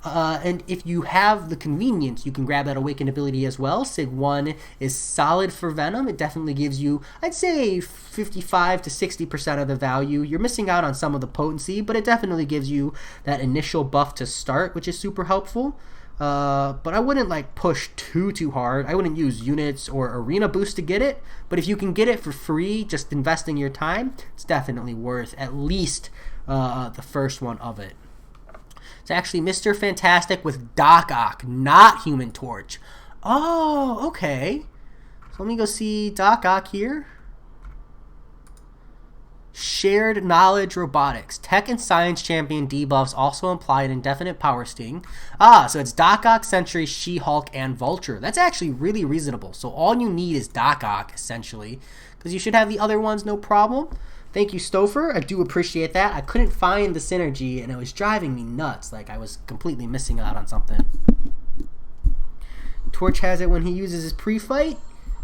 S1: And if you have the convenience, you can grab that Awakened ability as well. Sig 1 is solid for Venom. It definitely gives you, I'd say, 55 to 60% of the value. You're missing out on some of the potency, but it definitely gives you that initial buff to start, which is super helpful. But I wouldn't like push too hard. I wouldn't use units or arena boost to get it. But if you can get it for free, just investing your time, it's definitely worth at least the first one of it. It's actually Mr. Fantastic with Doc Ock, not Human Torch. Oh, okay. So let me go see Doc Ock here. Shared Knowledge Robotics. Tech and Science Champion debuffs also imply an indefinite power sting. So it's Doc Ock, Sentry, She-Hulk, and Vulture. That's actually really reasonable. So all you need is Doc Ock, essentially. Because you should have the other ones, no problem. Thank you, Stouffer. I do appreciate that. I couldn't find the synergy, and it was driving me nuts. Like, I was completely missing out on something. Torch has it when he uses his pre-fight.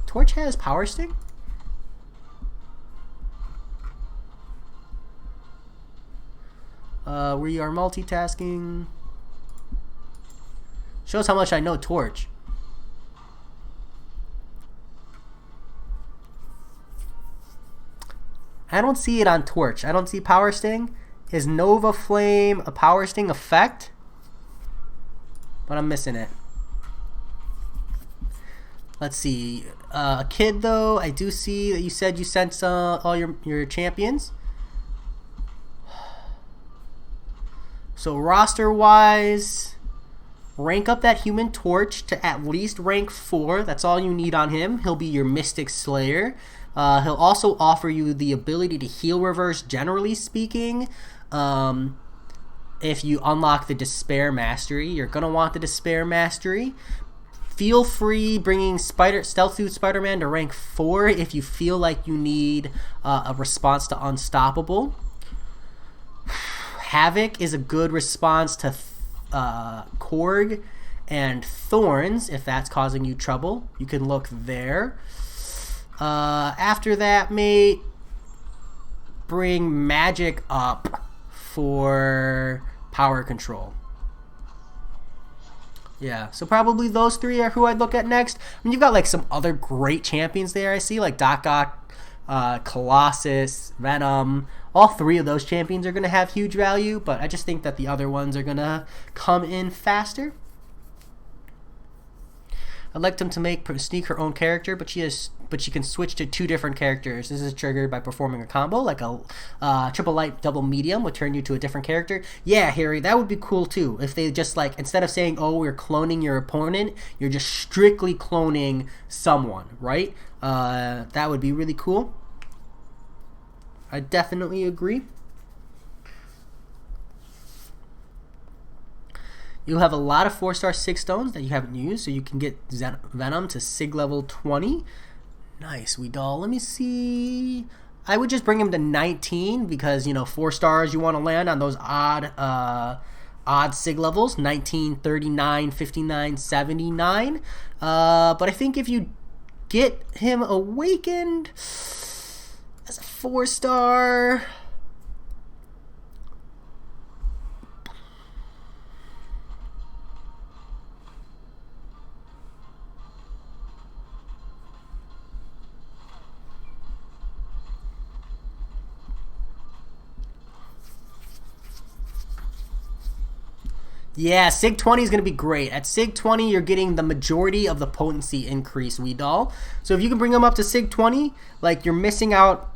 S1: Torch has Power Sting? We are multitasking. Shows how much I know Torch. I don't see it on Torch. I don't see Power Sting. Is Nova Flame a Power Sting effect? But I'm missing it. Let's see. Kid, though, I do see that you said you sent all your champions. So roster-wise, rank up that Human Torch to at least rank 4. That's all you need on him. He'll be your Mystic Slayer. He'll also offer you the ability to heal reverse, generally speaking. If you unlock the Despair Mastery, you're going to want the Despair Mastery. Feel free bringing Stealth Suit Spider-Man to rank 4 if you feel like you need a response to Unstoppable. Havoc is a good response to Korg and Thorns if that's causing you trouble. You can look there. After that, mate, bring Magic up for power control. Yeah, so probably those 3 are who I'd look at next. I mean, you've got like some other great champions there, I see, like Doc Ock, Colossus, Venom. All 3 of those champions are going to have huge value, but I just think that the other ones are going to come in faster. I'd like them to sneak her own character, but she can switch to 2 different characters. This is triggered by performing a combo, like a triple light double medium would turn you to a different character. Yeah, Harry, that would be cool too. If they just like, instead of saying, oh, we're cloning your opponent, you're just strictly cloning someone, right? That would be really cool. I definitely agree. You'll have a lot of 4-star Sig stones that you haven't used, so you can get Venom to Sig level 20. Nice, Weedle. Let me see. I would just bring him to 19 because, you know, 4 stars you want to land on those odd Sig levels, 19, 39, 59, 79. But I think if you get him awakened as a 4-star... Yeah, Sig 20 is going to be great. At Sig 20, you're getting the majority of the potency increase, Weedle. So if you can bring them up to Sig 20, like, you're missing out.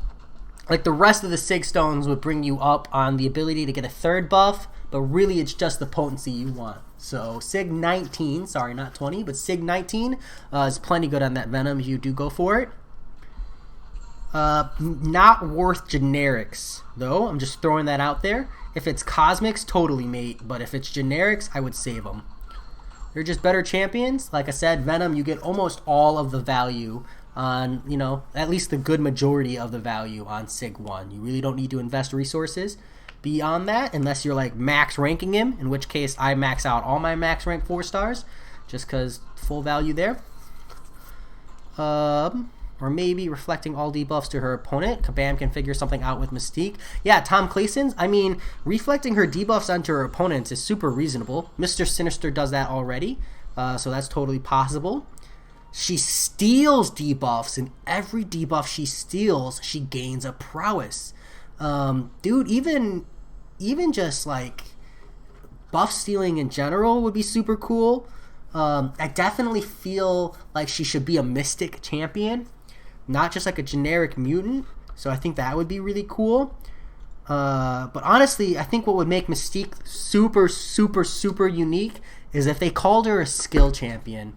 S1: Like, the rest of the Sig stones would bring you up on the ability to get a 3rd buff, but really it's just the potency you want. So Sig 19, sorry, not 20, but Sig 19 is plenty good on that Venom if you do go for it. Not worth generics, though. I'm just throwing that out there. If it's cosmics, totally, mate. But if it's generics, I would save them. They're just better champions. Like I said, Venom, you get almost all of the value on, you know, at least the good majority of the value on Sig 1. You really don't need to invest resources beyond that unless you're like max ranking him, in which case I max out all my max rank 4 stars just because full value there. Or maybe reflecting all debuffs to her opponent. Kabam can figure something out with Mystique. Yeah, Tom Clayson's, I mean, reflecting her debuffs onto her opponents is super reasonable. Mr. Sinister does that already, so that's totally possible. She steals debuffs, and every debuff she steals, she gains a prowess. Dude, even just like buff stealing in general would be super cool. I definitely feel like she should be a Mystic champion, not just like a generic mutant. So I think that would be really cool. But honestly, I think what would make Mystique super, super, super unique is if they called her a skill champion.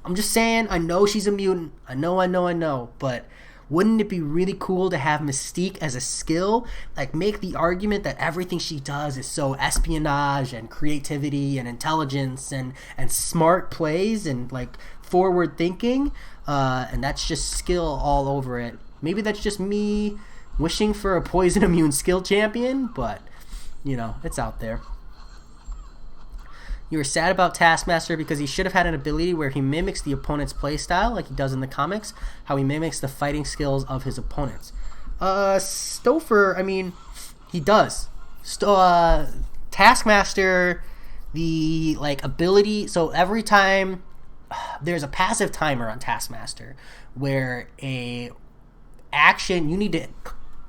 S1: I'm just saying, I know she's a mutant. I know. But wouldn't it be really cool to have Mystique as a skill? Like, make the argument that everything she does is so espionage and creativity and intelligence and smart plays and like forward thinking. And that's just skill all over it. Maybe that's just me wishing for a poison immune skill champion, but you know, it's out there. You were sad about Taskmaster because he should have had an ability where he mimics the opponent's playstyle like he does in the comics, how he mimics the fighting skills of his opponents. Stouffer, I mean, he does. Taskmaster, the like ability, so every time there's a passive timer on Taskmaster where a action, you need to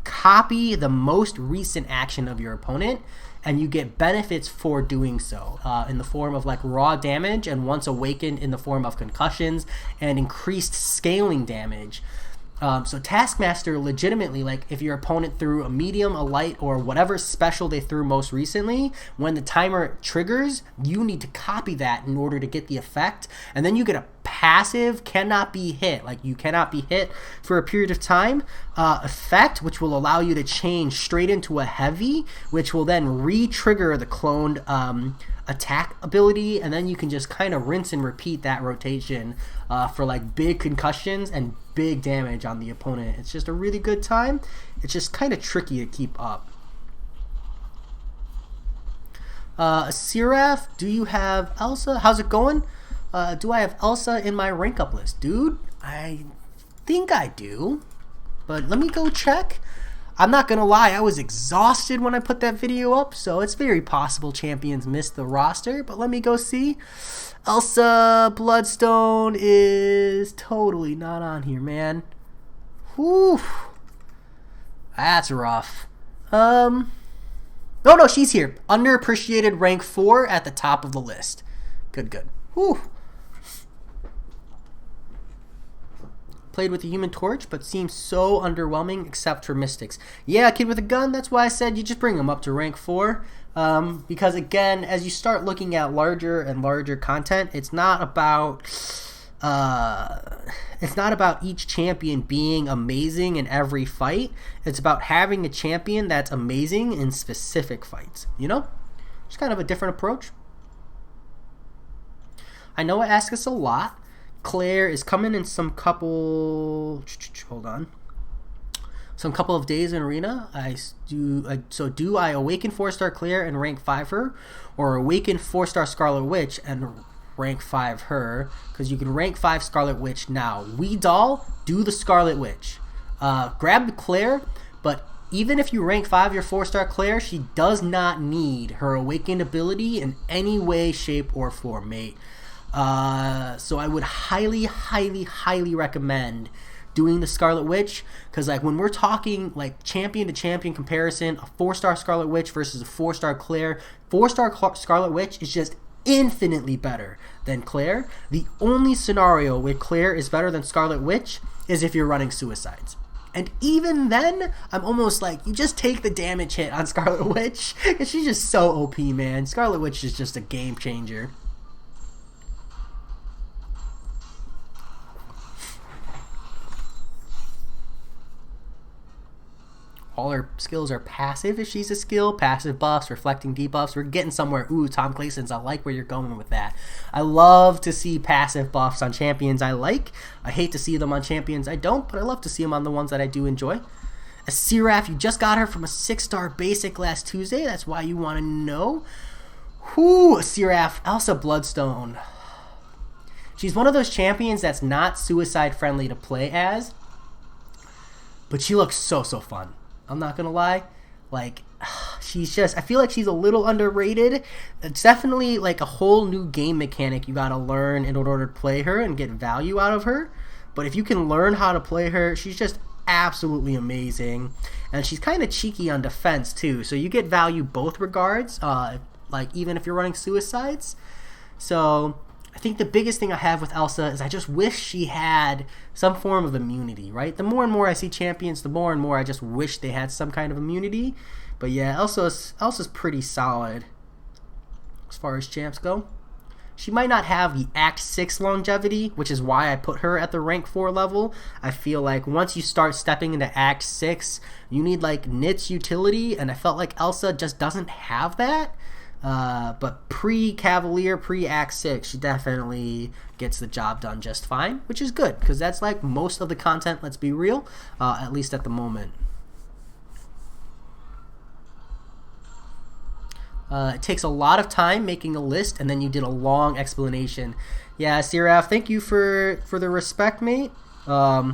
S1: copy the most recent action of your opponent, and you get benefits for doing so in the form of like raw damage, and once awakened in the form of concussions and increased scaling damage. So Taskmaster legitimately, like if your opponent threw a medium, a light, or whatever special they threw most recently, when the timer triggers, you need to copy that in order to get the effect. And then you get a passive cannot be hit, like you cannot be hit for a period of time effect, which will allow you to change straight into a heavy, which will then re-trigger the cloned attack ability, and then you can just kind of rinse and repeat that rotation for like big concussions and big damage on the opponent. It's just a really good time. It's just kind of tricky to keep up. Seraph, do you have Elsa? How's it going? Do I have Elsa in my rank up list? Dude, I think I do, but let me go check. I'm not gonna lie, I was exhausted when I put that video up, so it's very possible champions missed the roster, but let me go see. Elsa Bloodstone is totally not on here, man. Whew. That's rough. No, she's here. Underappreciated rank 4 at the top of the list. Good. Whew. Played with the Human Torch, but seems so underwhelming except for Mystics. Yeah, Kid with a Gun, that's why I said you just bring them up to rank 4. Because again, as you start looking at larger and larger content, it's not about it's not about each champion being amazing in every fight. It's about having a champion that's amazing in specific fights. You know, it's kind of a different approach. I know I ask this a lot. Claire is coming in some couple of days in Arena. So do I awaken 4-star Claire and rank 5 her, or awaken 4-star Scarlet Witch and rank 5 her? Because you can rank 5 Scarlet Witch now. Doll, do the Scarlet Witch. Grab the Claire, but even if you rank 5 your 4-star Claire, she does not need her awakened ability in any way, shape, or form, mate. So I would highly, highly, highly recommend doing the Scarlet Witch, because like when we're talking like champion to champion comparison, a 4-star Scarlet Witch versus a 4-star Claire, 4-star Scarlet Witch is just infinitely better than Claire. The only scenario where Claire is better than Scarlet Witch is if you're running suicides. And even then, I'm almost like, you just take the damage hit on Scarlet Witch, because she's just so OP, man. Scarlet Witch is just a game changer. All her skills are passive if she's a skill. Passive buffs, reflecting debuffs. We're getting somewhere. Ooh, Tom Clayson's, I like where you're going with that. I love to see passive buffs on champions I like. I hate to see them on champions I don't, but I love to see them on the ones that I do enjoy. A Seraph, you just got her from a 6-star basic last Tuesday. That's why you want to know. Whoo, Seraph, Elsa Bloodstone. She's one of those champions that's not suicide friendly to play as, but she looks so fun. I'm not gonna lie, like, she's just, I feel like she's a little underrated. It's definitely like a whole new game mechanic you gotta learn in order to play her and get value out of her. But if you can learn how to play her, she's just absolutely amazing. And she's kind of cheeky on defense too, so you get value both regards, like even if you're running suicides. So I think the biggest thing I have with Elsa is I just wish she had some form of immunity, right? The more and more I see champions, the more and more I just wish they had some kind of immunity. But yeah, Elsa's pretty solid as far as champs go. She might not have the Act 6 longevity, which is why I put her at the rank 4 level. I feel like once you start stepping into Act 6, you need like Nit's utility, and I felt like Elsa just doesn't have that. But pre-Cavalier, pre-Act 6, she definitely gets the job done just fine, which is good, because that's like most of the content, let's be real, at least at the moment. It takes a lot of time making a list, and then you did a long explanation. Yeah, Seraph, thank you for the respect, mate. I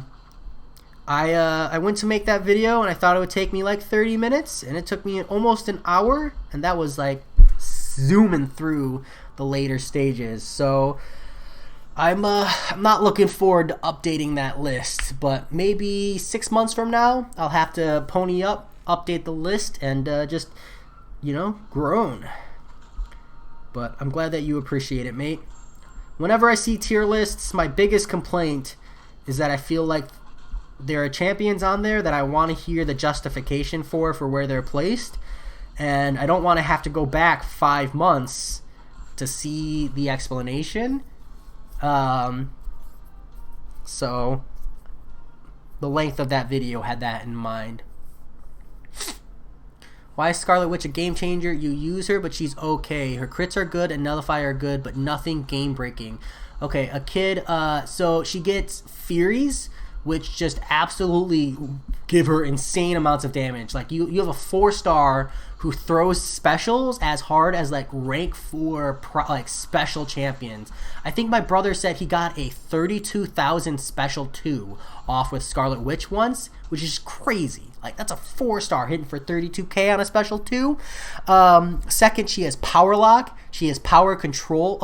S1: went to make that video, and I thought it would take me like 30 minutes, and it took me almost an hour, and that was like zooming through the later stages. So I'm not looking forward to updating that list, but maybe 6 months from now I'll have to pony up, update the list, and just, you know, groan. But I'm glad that you appreciate it, mate. Whenever I see tier lists, my biggest complaint is that I feel like there are champions on there that I want to hear the justification for where they're placed, and I don't want to have to go back 5 months to see the explanation. So the length of that video had that in mind. Why is Scarlet Witch a game changer? You use her, but she's okay. Her crits are good and nullify are good, but nothing game breaking. Okay, a kid, so she gets Furies, which just absolutely give her insane amounts of damage. Like you have a 4-star who throws specials as hard as like rank 4 like special champions. I think my brother said he got a 32,000 special 2 off with Scarlet Witch once, which is crazy. Like that's a 4-star hitting for 32k on a special 2. Second, she has power lock. She has power control,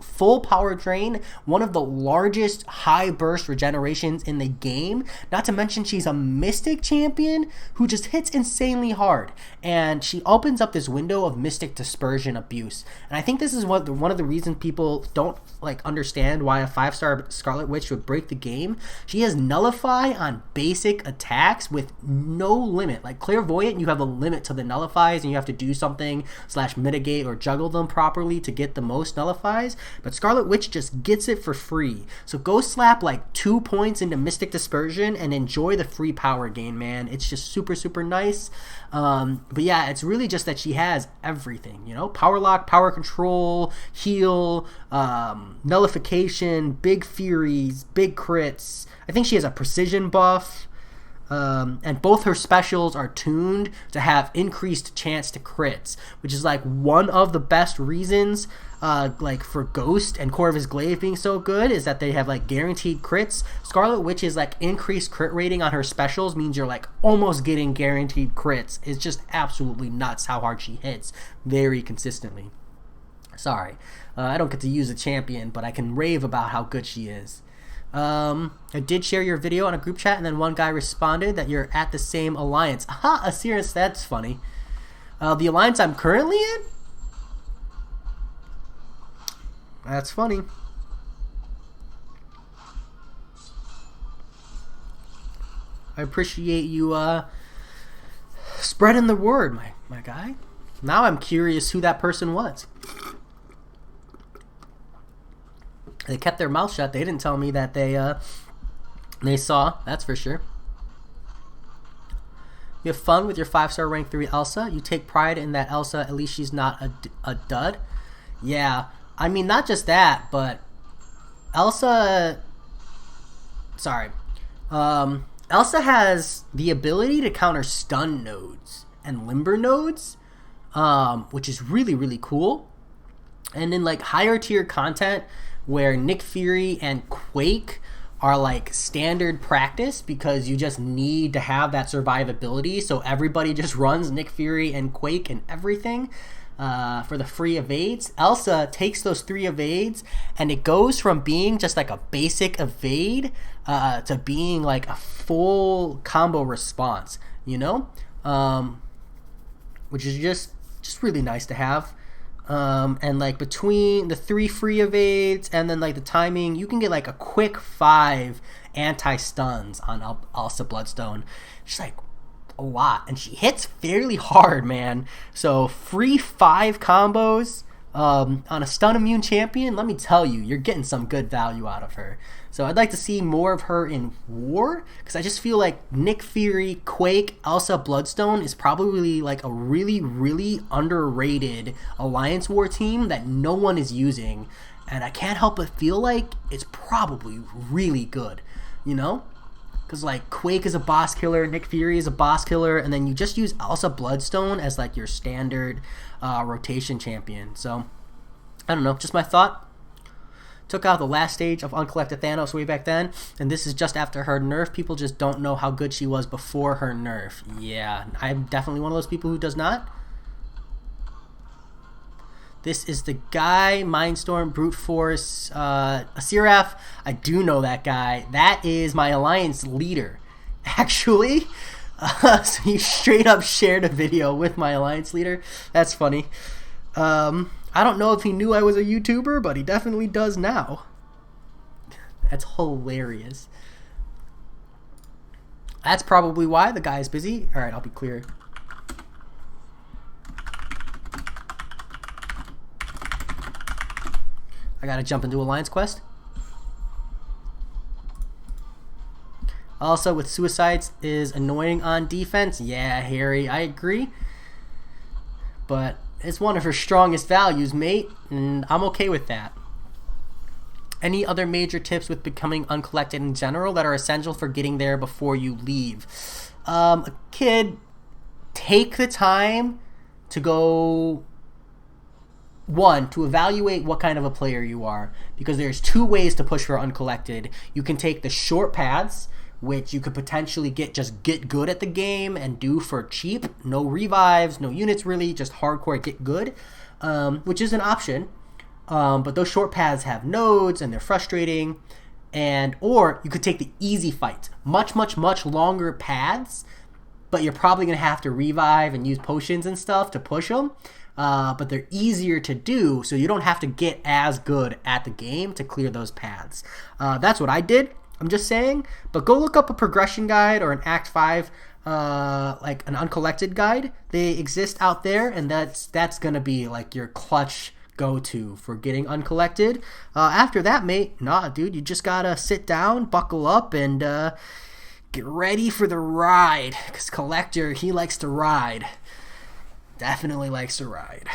S1: full power drain, one of the largest high burst regenerations in the game. Not to mention she's a mystic champion who just hits insanely hard. And and she opens up this window of Mystic Dispersion abuse. And I think this is one of the reasons people don't like understand why a 5-star Scarlet Witch would break the game. She has Nullify on basic attacks with no limit. Like Clairvoyant, you have a limit to the nullifies, and you have to do something / mitigate or juggle them properly to get the most nullifies. But Scarlet Witch just gets it for free. So go slap like 2 points into Mystic Dispersion and enjoy the free power gain, man. It's just super nice. But yeah, it's really just that she has everything, you know, power lock, power control, heal, nullification, big furies, big crits. I think she has a precision buff. And both her specials are tuned to have increased chance to crits, which is like one of the best reasons like for Ghost and Corvus Glaive being so good, is that they have like guaranteed crits. Scarlet Witch's like increased crit rating on her specials means you're like almost getting guaranteed crits. It's just absolutely nuts how hard she hits very consistently. Sorry, I don't get to use a champion, but I can rave about how good she is. I did share your video on a group chat, and then one guy responded that you're at the same alliance. Aha, Asirus, that's funny. The alliance I'm currently in? That's funny. I appreciate you spreading the word, my guy. Now I'm curious who that person was. They kept their mouth shut. They didn't tell me that they saw. That's for sure. You have fun with your 5-star rank 3 Elsa. You take pride in that Elsa. At least she's not a dud. Yeah. I mean, not just that, but Elsa... Sorry. Elsa has the ability to counter stun nodes and limber nodes, which is really cool. And in like higher tier content where Nick Fury and Quake are like standard practice because you just need to have that survivability, so everybody just runs Nick Fury and Quake and everything for the free evades. Elsa takes those 3 evades and it goes from being just like a basic evade to being like a full combo response, you know, which is just really nice to have. And like between the 3 free evades and then like the timing, you can get like a quick 5 anti-stuns on Elsa Bloodstone. She's like a lot, and she hits fairly hard, man. So free 5 combos on a stun immune champion, let me tell you, you're getting some good value out of her. So I'd like to see more of her in War, because I just feel like Nick Fury, Quake, Elsa Bloodstone is probably like a really underrated Alliance War team that no one is using, and I can't help but feel like it's probably really good, you know? Because like Quake is a boss killer, Nick Fury is a boss killer, and then you just use Elsa Bloodstone as like your standard rotation champion. So I don't know, just my thought. Took out the last stage of Uncollected Thanos way back then, and this is just after her nerf. People just don't know how good she was before her nerf. Yeah, I'm definitely one of those people who does not. This is the guy, Mindstorm, Brute Force, Asiraf. I do know that guy. That is my Alliance leader, actually. So you straight up shared a video with my Alliance leader. That's funny. I don't know if he knew I was a YouTuber, but he definitely does now. That's hilarious. That's probably why the guy is busy. All right, I'll be clear. I gotta jump into Alliance Quest. Also, with suicides is annoying on defense. Yeah, Harry, I agree. But it's one of her strongest values, mate, and I'm okay with that. Any other major tips with becoming uncollected in general that are essential for getting there before you leave? A kid, take the time to go... One, to evaluate what kind of a player you are, because there's 2 ways to push for uncollected. You can take the short paths, which you could potentially get good at the game and do for cheap. No revives, no units really, just hardcore get good, which is an option. But those short paths have nodes and they're frustrating. Or you could take the easy fight, much longer paths, but you're probably going to have to revive and use potions and stuff to push them. But they're easier to do, so you don't have to get as good at the game to clear those paths. That's what I did. I'm just saying. But go look up a progression guide or an Act 5, like an uncollected guide. They exist out there, and that's going to be like your clutch go-to for getting uncollected. After that, mate, nah, dude, you just got to sit down, buckle up, and get ready for the ride. Because Collector, he likes to ride. Definitely likes to ride.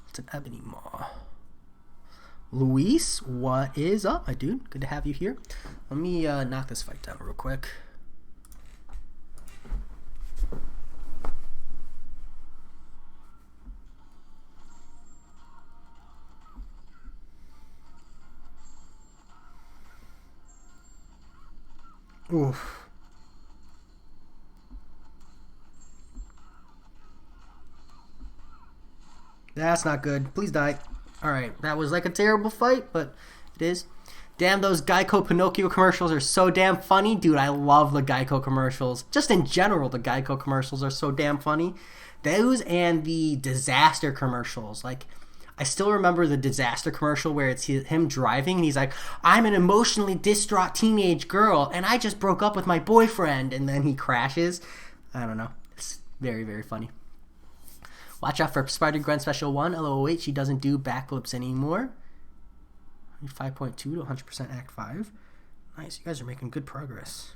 S1: It's an ebony maw. Luis, what is up, my dude? Good to have you here. Let me knock this fight down real quick. Oof. That's not good. Please die. Alright, that was like a terrible fight, but it is. Damn, those Geico Pinocchio commercials are so damn funny. Dude, I love the Geico commercials. Just in general, the Geico commercials are so damn funny. Those and the disaster commercials. Like, I still remember the disaster commercial where it's him driving and he's like, I'm an emotionally distraught teenage girl and I just broke up with my boyfriend, and then he crashes. I don't know. It's very, very funny. Watch out for Spider-Gwen Special 1. LOH, she doesn't do backflips anymore. 5.2 to 100% Act 5. Nice, you guys are making good progress.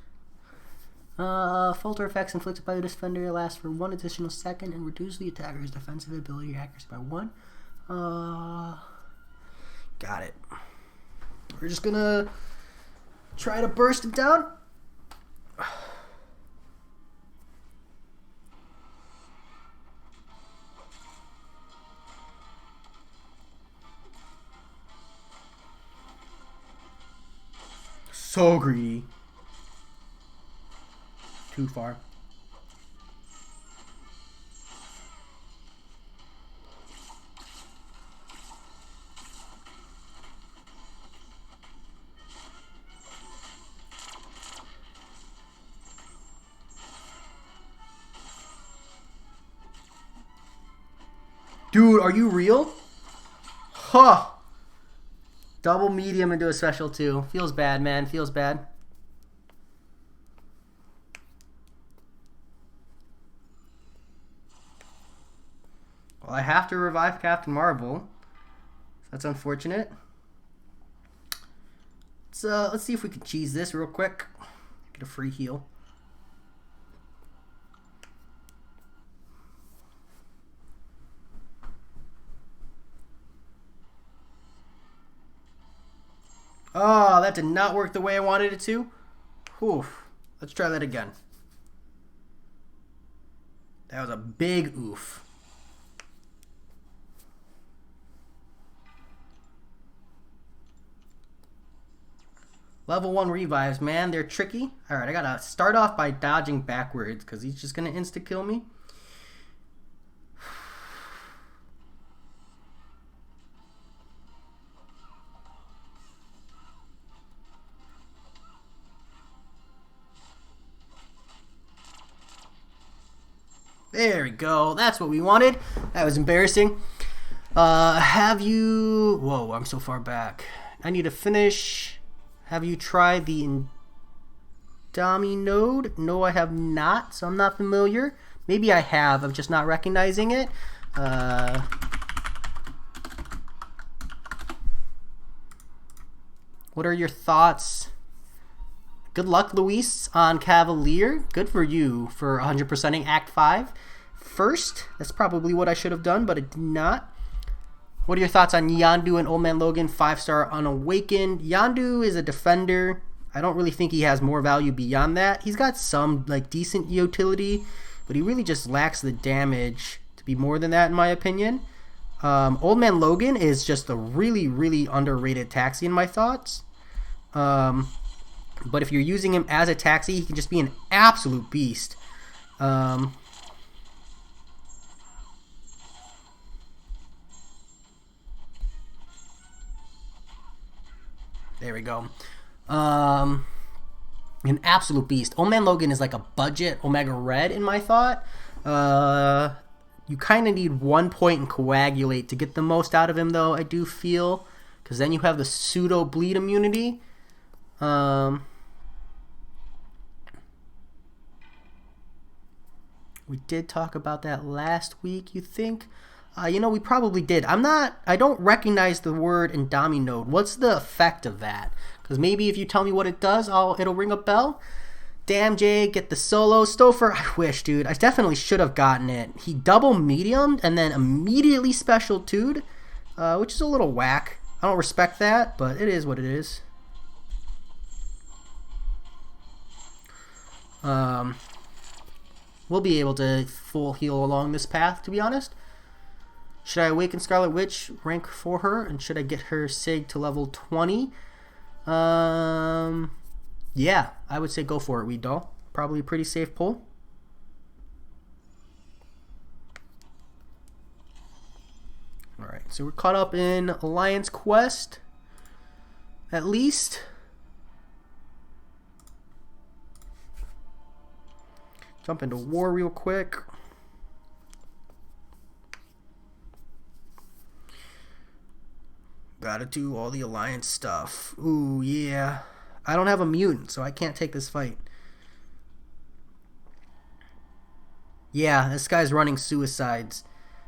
S1: Falter effects inflicted by the defender last for 1 additional second and reduce the attacker's defensive ability accuracy by 1. Got it. We're just gonna try to burst it down. So greedy. Too far. Dude, are you real? Huh. Double medium into a special 2. Feels bad, man. Feels bad. Well, I have to revive Captain Marvel. That's unfortunate. Let's see if we can cheese this real quick. Get a free heal. Oh, that did not work the way I wanted it to. Whew. Let's try that again. That was a big oof. Level 1 revives, man. They're tricky. Alright, I gotta start off by dodging backwards because he's just gonna insta-kill me. There we go. That's what we wanted. That was embarrassing. Have you... Whoa, I'm so far back. I need to finish. Have you tried the Indomi node? No, I have not, so I'm not familiar. Maybe I have. I'm just not recognizing it. What are your thoughts? Good luck, Luis, on Cavalier. Good for you for 100%ing Act 5 first. That's probably what I should have done, but it did not. What are your thoughts on Yondu and Old Man Logan 5-star Unawakened? Yondu is a defender. I don't really think he has more value beyond that. He's got some like decent utility, but he really just lacks the damage to be more than that, in my opinion. Old Man Logan is just a really, really underrated taxi in my thoughts. But if you're using him as a taxi, he can just be an absolute beast. There we go. An absolute beast. Old Man Logan is like a budget Omega Red in my thought. You kind of need 1 point in Coagulate to get the most out of him, though, I do feel. Because then you have the pseudo bleed immunity. We did talk about that last week, you think? We probably did. I don't recognize the word Indominode. What's the effect of that? Because maybe if you tell me what it does, it'll ring a bell. Damn, Jay, get the solo. Stouffer, I wish, dude. I definitely should have gotten it. He double mediumed and then immediately special 2'd, which is a little whack. I don't respect that, but it is what it is. We'll be able to full heal along this path, to be honest. Should I awaken Scarlet Witch rank for her? And should I get her Sig to level 20? Yeah, I would say go for it, Weed Doll. Probably a pretty safe pull. Alright, so we're caught up in Alliance Quest. At least. Jump into war real quick. Gotta do all the Alliance stuff. Ooh, yeah. I don't have a mutant, so I can't take this fight. Yeah, this guy's running suicides.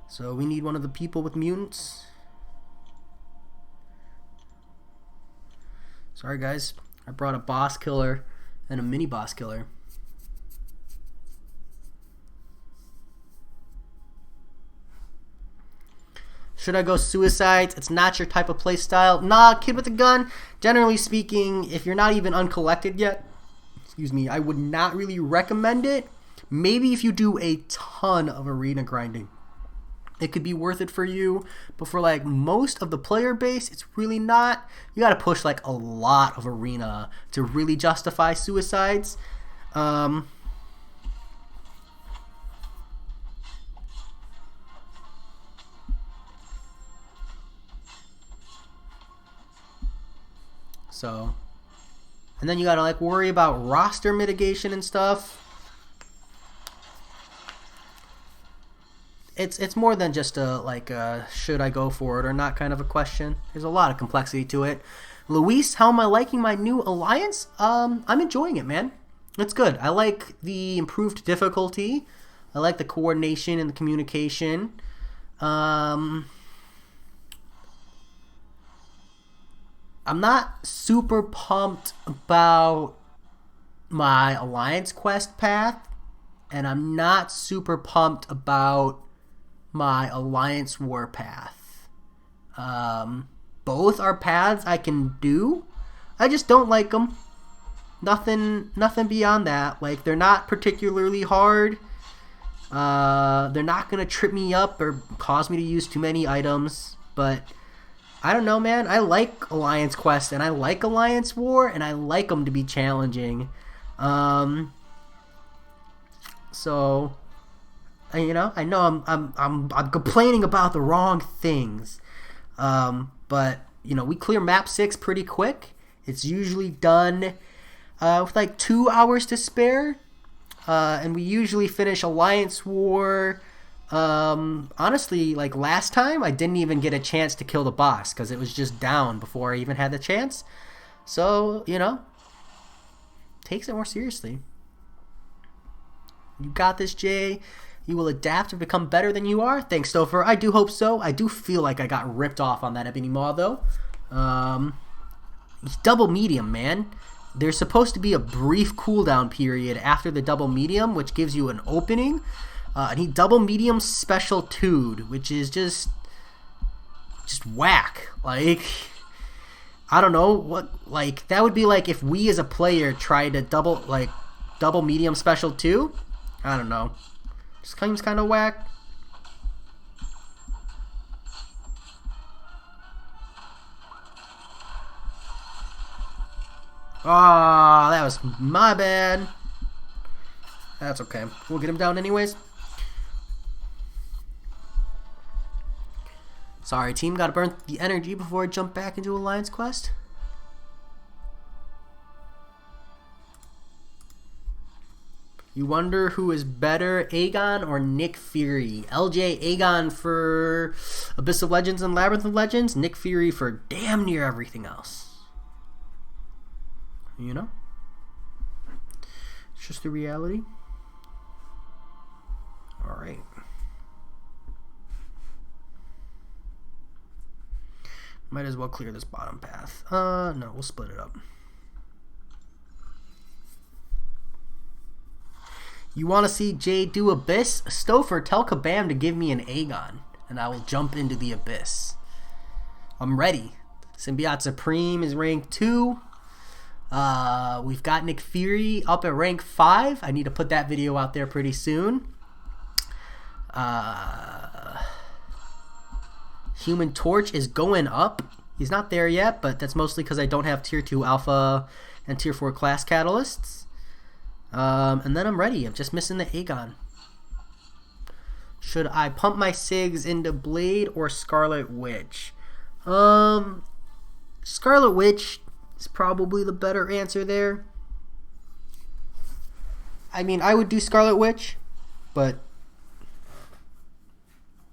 S1: So we need one of the people with mutants. Sorry, guys. I brought a boss killer and a mini boss killer. Should I go suicides? It's not your type of playstyle. Nah, kid with a gun. Generally speaking, if you're not even uncollected yet, I would not really recommend it. Maybe if you do a ton of arena grinding, it could be worth it for you. But for like most of the player base, it's really not. You gotta push like a lot of arena to really justify suicides. So, and then you gotta like worry about roster mitigation and stuff. It's more than just a should I go for it or not kind of a question. There's a lot of complexity to it. Luis, how am I liking my new alliance? I'm enjoying it, man. It's good. I like the improved difficulty. I like the coordination and the communication. I'm not super pumped about my Alliance Quest path, and I'm not super pumped about my Alliance War path. Both are paths I can do. I just don't like them. Nothing beyond that. Like, they're not particularly hard. They're not gonna trip me up or cause me to use too many items, but I don't know, man. I like Alliance Quest and I like Alliance War and I like them to be challenging. So, I know I'm complaining about the wrong things. But we clear map 6 pretty quick. It's usually done with like 2 hours to spare. And we usually finish Alliance War. Honestly, like last time, I didn't even get a chance to kill the boss because it was just down before I even had the chance. So, takes it more seriously. You got this, Jay. You will adapt and become better than you are. Thanks, Stouffer. I do hope so. I do feel like I got ripped off on that Ebony Maw, though. He's double medium, man. There's supposed to be a brief cooldown period after the double medium, which gives you an opening. And he double medium special 2'd, which is just whack. Like, I don't know what, like, that would be like if we as a player tried to double medium special 2. I don't know. Just seems kind of whack. Ah, that was my bad. That's okay. We'll get him down anyways. Sorry, team. Gotta burn the energy before I jump back into Alliance Quest. You wonder who is better, Aegon or Nick Fury? LJ, Aegon for Abyss of Legends and Labyrinth of Legends. Nick Fury for damn near everything else. You know? It's just the reality. Alright. Might as well clear this bottom path. No, we'll split it up. You want to see Jay do Abyss? Stouffer, tell Kabam to give me an Aegon, and I will jump into the Abyss. I'm ready. Symbiote Supreme is rank 2. We've got Nick Fury up at rank 5. I need to put that video out there pretty soon. Human Torch is going up. He's not there yet, but that's mostly because I don't have tier 2 alpha and tier 4 class catalysts. And then I'm ready. I'm just missing the Aegon. Should I pump my SIGs into Blade or Scarlet Witch? Scarlet Witch is probably the better answer there. I mean, I would do Scarlet Witch, but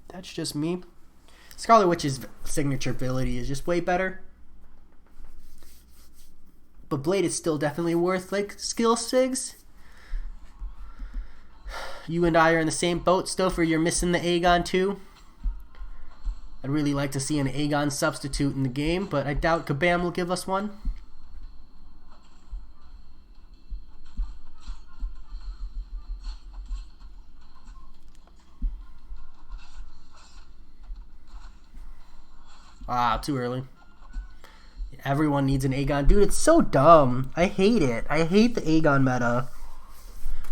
S1: that's just me. Scarlet Witch's signature ability is just way better. But Blade is still definitely worth, like, skill SIGs. You and I are in the same boat, Stouffer. You're missing the Aegon too. I'd really like to see an Aegon substitute in the game, but I doubt Kabam will give us one. Ah, too early. Everyone needs an Aegon. Dude, it's so dumb. I hate it. I hate the Aegon meta.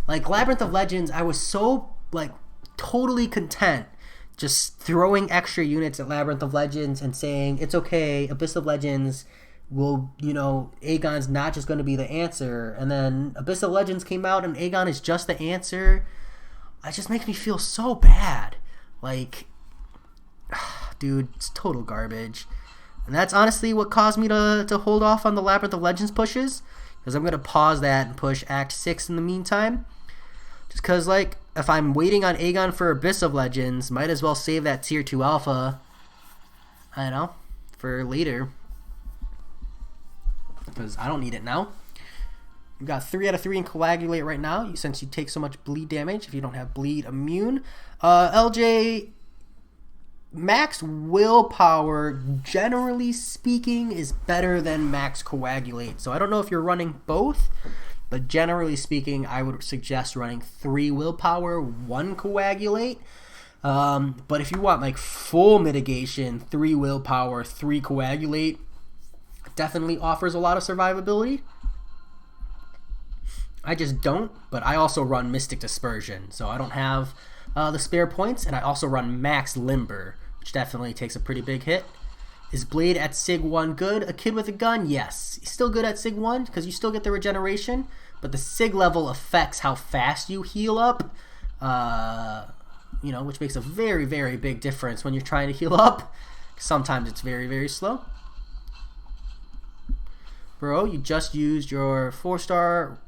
S1: Like, Labyrinth of Legends, I was so, like, totally content just throwing extra units at Labyrinth of Legends and saying, it's okay, Abyss of Legends will, you know, Aegon's not just going to be the answer. And then Abyss of Legends came out and Aegon is just the answer. It just makes me feel so bad. Like, dude, it's total garbage. And that's honestly what caused me to hold off on the Labyrinth of Legends pushes, because I'm going to pause that and push Act 6 in the meantime. Just because, like, if I'm waiting on Aegon for Abyss of Legends, might as well save that tier 2 alpha, I don't know, for later. Because I don't need it now. You've got 3 out of 3 in Coagulate right now, since you take so much bleed damage if you don't have bleed immune. LJ, max willpower, generally speaking, is better than max Coagulate. So I don't know if you're running both, but generally speaking, I would suggest running 3 willpower, 1 Coagulate. But if you want like full mitigation, 3 willpower, 3 Coagulate definitely offers a lot of survivability. I just don't, but I also run Mystic Dispersion, so I don't have the spare points, and I also run Max Limber, which definitely takes a pretty big hit. Is Blade at Sig 1 good? A Kid with a Gun? Yes. He's still good at Sig 1 because you still get the regeneration, but the Sig level affects how fast you heal up, you know, which makes a very, very big difference when you're trying to heal up. Sometimes it's very, very slow. Bro, you just used your 4-star...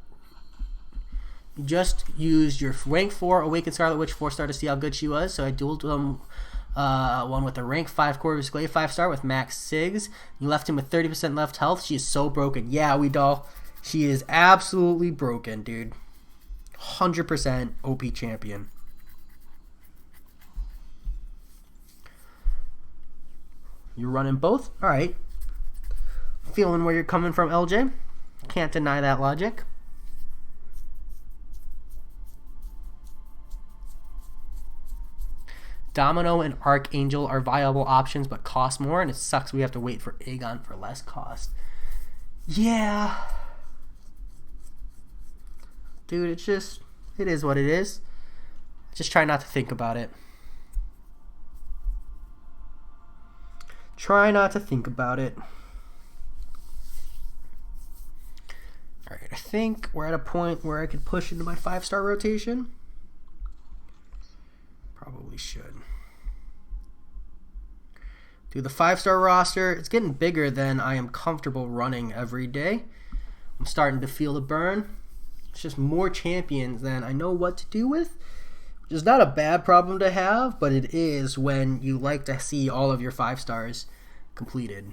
S1: You just used your rank 4 Awakened Scarlet Witch 4-star to see how good she was, so I dueled one with a rank 5 Corvus Glaive 5-star with max SIGs. You left him with 30% left health. She is so broken. Yeah, Weedall. She is absolutely broken, dude. 100% OP champion. You're running both? Alright. Feeling where you're coming from, LJ. Can't deny that logic. Domino and Archangel are viable options, but cost more, and it sucks we have to wait for Aegon for less cost. Yeah. Dude, it's just, it is what it is. Just try not to think about it. Try not to think about it. Alright, I think we're at a point where I could push into my 5-star rotation. Probably should. Dude, the 5-star roster, it's getting bigger than I am comfortable running every day. I'm starting to feel the burn. It's just more champions than I know what to do with. Which is not a bad problem to have, but it is when you like to see all of your 5 stars completed.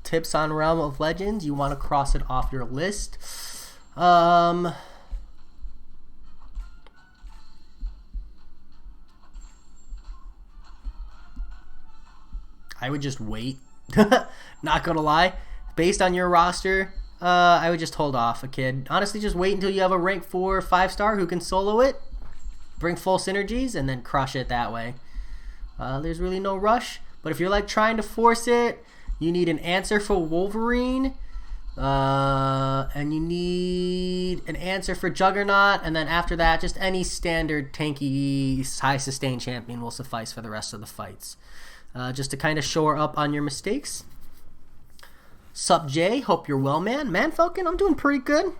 S1: Tips on Realm of Legends. You want to cross it off your list. I would just wait. Not gonna lie. Based on your roster, I would just hold off a kid. Honestly, just wait until you have a rank 4 5-star who can solo it, bring full synergies, and then crush it that way. There's really no rush. But if you're like trying to force it, you need an answer for Wolverine, and you need an answer for Juggernaut, and then after that, just any standard tanky, high sustain champion will suffice for the rest of the fights. Just to kind of shore up on your mistakes. Sup, Jay? Hope you're well, man. Man Falcon, I'm doing pretty good.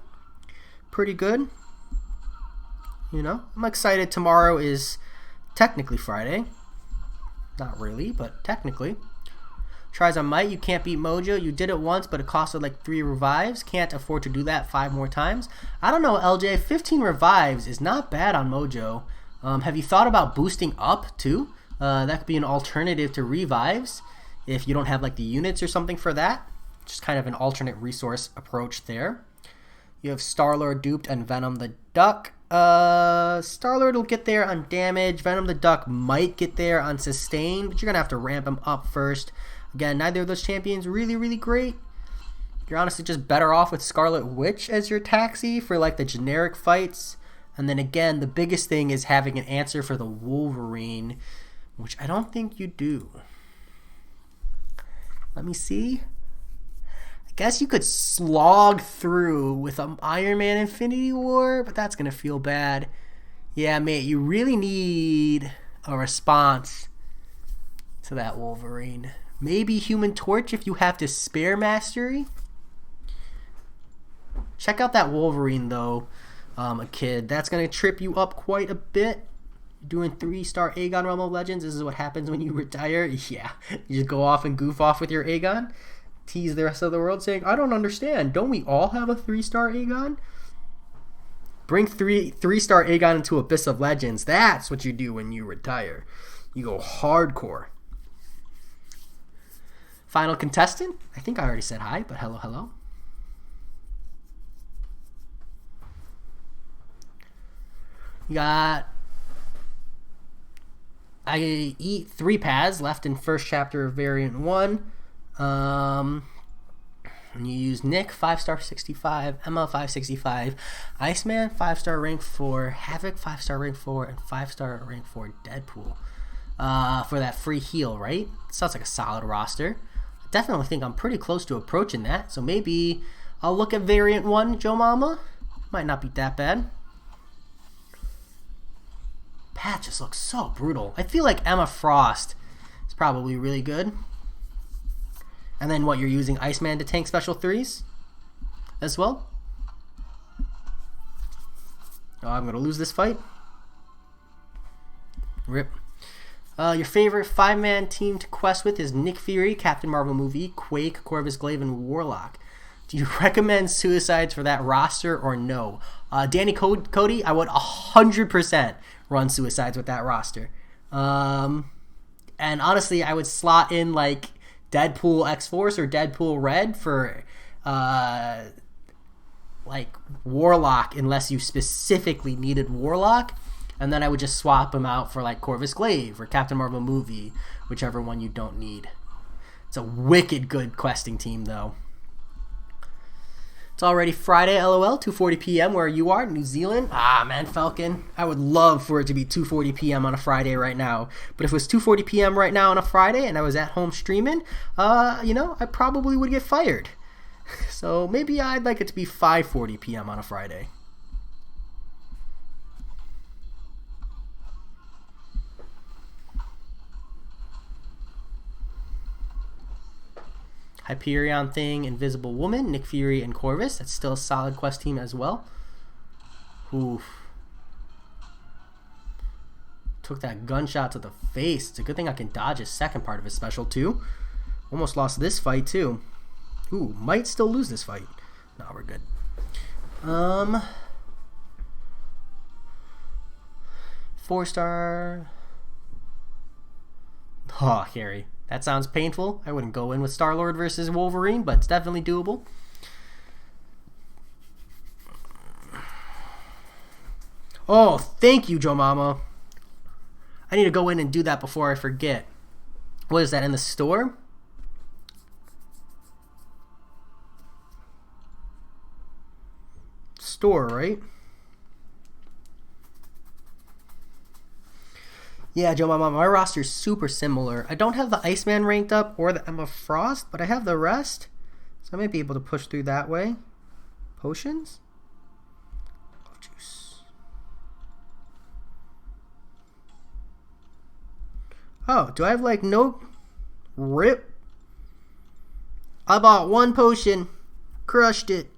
S1: Pretty good. You know, I'm excited. Tomorrow is technically Friday. Not really, but technically. Tries on Might, you can't beat Mojo. You did it once, but it costed like 3 revives. Can't afford to do that 5 more times. I don't know, LJ. 15 revives is not bad on Mojo. Have you thought about boosting up, too? That could be an alternative to revives if you don't have like the units or something for that. Just kind of an alternate resource approach there. You have Star-Lord duped and Venom the Duck. Star-Lord will get there on damage. Venom the Duck might get there on sustain, but you're going to have to ramp him up first. Again, neither of those champions really great. You're honestly just better off with Scarlet Witch as your taxi for like the generic fights. And then again, the biggest thing is having an answer for the Wolverine, which I don't think you do. Let me see. I guess you could slog through with an Iron Man Infinity War, but that's going to feel bad. Yeah, mate, you really need a response to that Wolverine. Maybe Human Torch if you have to spare mastery. Check out that Wolverine, though, a kid. That's going to trip you up quite a bit. Doing 3-star Aegon Realm of Legends. This is what happens when you retire. Yeah, you just go off and goof off with your Aegon. Tease the rest of the world saying, I don't understand. Don't we all have a 3-star Aegon? Bring 3-star Aegon into Abyss of Legends. That's what you do when you retire. You go hardcore. Final contestant. I think I already said hi, but hello. You got... I eat 3 paths left in first chapter of Variant 1. And you use Nick, 5-star 65, Emma, 565, Iceman, 5-star rank 4, Havoc, 5-star rank 4, and 5-star rank 4 Deadpool. For that free heal, right? Sounds like a solid roster. I definitely think I'm pretty close to approaching that. So maybe I'll look at Variant 1, Joe Mama. Might not be that bad. Pat just looks so brutal. I feel like Emma Frost is probably really good. And then what, you're using Iceman to tank special 3s as well? Oh, I'm going to lose this fight. Rip. Your favorite 5-man team to quest with is Nick Fury, Captain Marvel movie, Quake, Corvus Glaive, and Warlock. Do you recommend Suicides for that roster or no? Danny Cody, I would 100% run Suicides with that roster. And honestly, I would slot in like Deadpool X-Force or Deadpool Red for like Warlock unless you specifically needed Warlock. And then I would just swap them out for like Corvus Glaive or Captain Marvel movie, whichever one you don't need. It's a wicked good questing team though. It's already Friday, LOL, 2:40 p.m. where you are, New Zealand. Ah, man, Falcon. I would love for it to be 2:40 p.m. on a Friday right now. But if it was 2:40 p.m. right now on a Friday and I was at home streaming, I probably would get fired. So maybe I'd like it to be 5:40 p.m. on a Friday. Hyperion Thing, Invisible Woman, Nick Fury, and Corvus. That's still a solid quest team as well. Oof. Took that gunshot to the face. It's a good thing I can dodge his second part of his special too. Almost lost this fight too. Ooh, might still lose this fight. No, we're good. 4-star. Oh, Harry. That sounds painful. I wouldn't go in with Star-Lord versus Wolverine, but it's definitely doable. Oh, thank you, Joe Mama. I need to go in and do that before I forget. What is that, in the store? Store, right? Yeah, Joe Mama, my roster's super similar. I don't have the Iceman ranked up or the Emma Frost, but I have the rest. So I might be able to push through that way. Potions? Love juice. Oh, do I have like no... Rip. I bought one potion. Crushed it.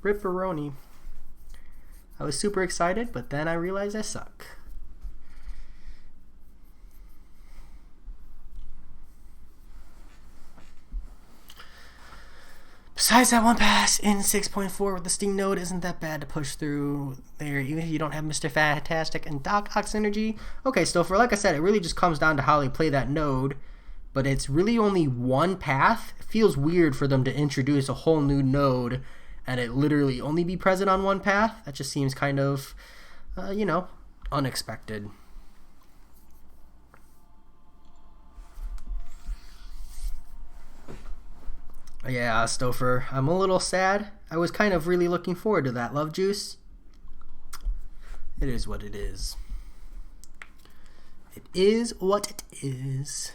S1: Ripperoni. I was super excited, but then I realized I suck. Besides that one pass in 6.4 with the Sting node isn't that bad to push through there, even if you don't have Mr. Fantastic and Doc Ock synergy. Okay, so for like I said, it really just comes down to how they play that node, but it's really only one path. It feels weird for them to introduce a whole new node and it literally only be present on one path. That just seems kind of, you know, unexpected. Yeah, Stouffer, I'm a little sad. I was kind of really looking forward to that Love Juice. It is what it is. It is what it is.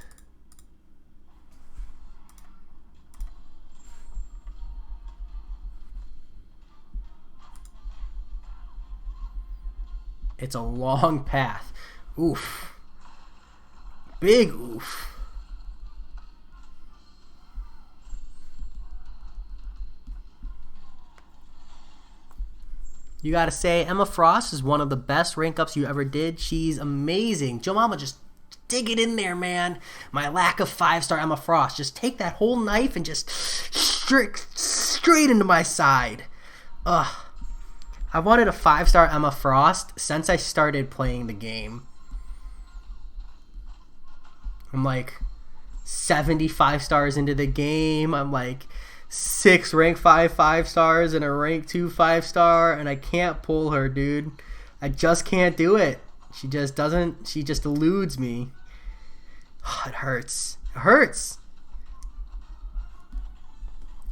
S1: It's a long path. Oof. Big oof. You gotta say, Emma Frost is one of the best rank ups you ever did. She's amazing. Joe Mama, just dig it in there, man. My lack of 5-star Emma Frost. Just take that whole knife and just straight into my side. Ugh. I wanted a 5-star Emma Frost since I started playing the game. I'm like 75 stars into the game. I'm like 6 rank 5 5-stars and a rank 2 5-star, and I can't pull her, dude. I just can't do it. She just doesn't. She just eludes me. Oh, it hurts. It hurts.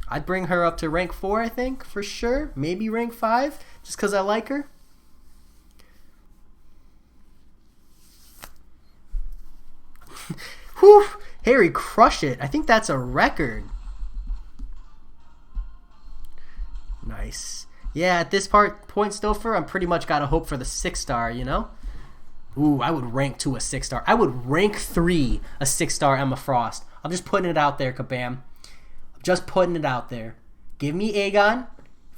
S1: I'd bring her up to rank 4, I think, for sure. Maybe rank 5, just because I like her. Whew. Harry, crush it. I think that's a record. Nice. Yeah, at this point, Stouffer, I'm pretty much got to hope for the 6-star, you know? Ooh, I would rank 2 a 6-star. I would rank 3 a 6-star Emma Frost. I'm just putting it out there, Kabam. I'm just putting it out there. Give me Aegon,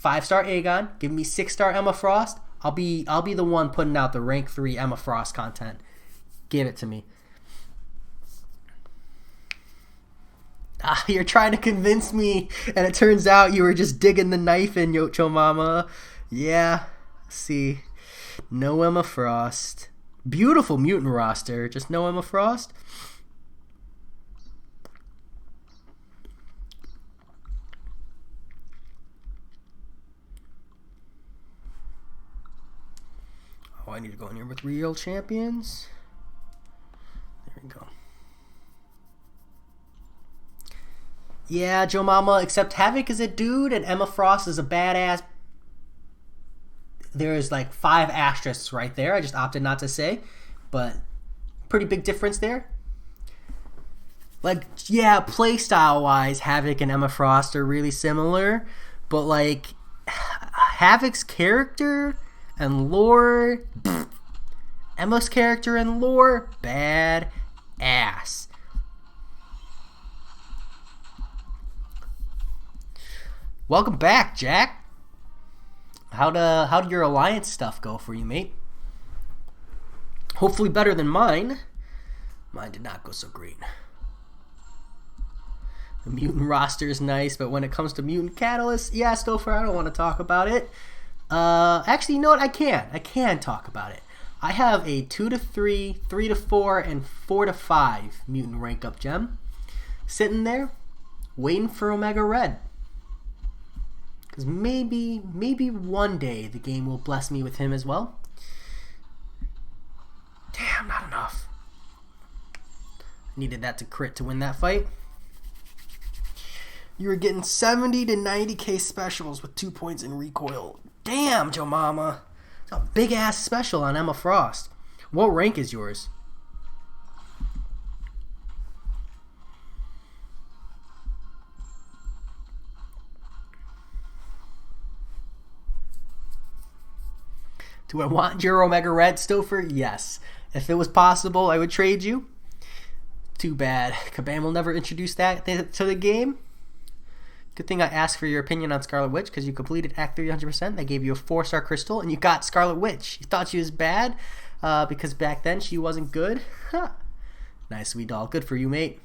S1: 5-star Aegon. Give me 6-star Emma Frost. I'll be the one putting out the rank 3 Emma Frost content. Give it to me. You're trying to convince me, and it turns out you were just digging the knife in, Yocho Mama. Yeah, see. No Emma Frost. Beautiful mutant roster, just no Emma Frost. Oh, I need to go in here with real champions. There we go. Yeah, Joe Mama, except Havoc is a dude and Emma Frost is a badass. There's like 5 asterisks right there. I just opted not to say, but pretty big difference there. Like, yeah, playstyle-wise, Havoc and Emma Frost are really similar, but like Havoc's character and lore, Emma's character and lore, bad ass. Welcome back, Jack. How did your alliance stuff go for you, mate? Hopefully better than mine. Mine did not go so great. The mutant roster is nice, but when it comes to mutant catalyst, yeah, Stouffer, I don't want to talk about it. Actually, you know what? I can talk about it. I have a 2 to 3, 3 to 4, and 4 to 5 mutant rank up gem sitting there, waiting for Omega Red. Because maybe one day the game will bless me with him as well. Damn, not enough. Needed that to crit to win that fight. You were getting 70 to 90k specials with 2 points in recoil. Damn, Joe Mama. It's a big ass special on Emma Frost. What rank is yours? Do I want your Omega Red, Stouffer? Yes. If it was possible, I would trade you. Too bad. Kabam will never introduce that to the game. Good thing I asked for your opinion on Scarlet Witch, because you completed Act 300%. They gave you a 4-star crystal, and you got Scarlet Witch. You thought she was bad because back then she wasn't good. Huh. Nice, sweet doll. Good for you, mate.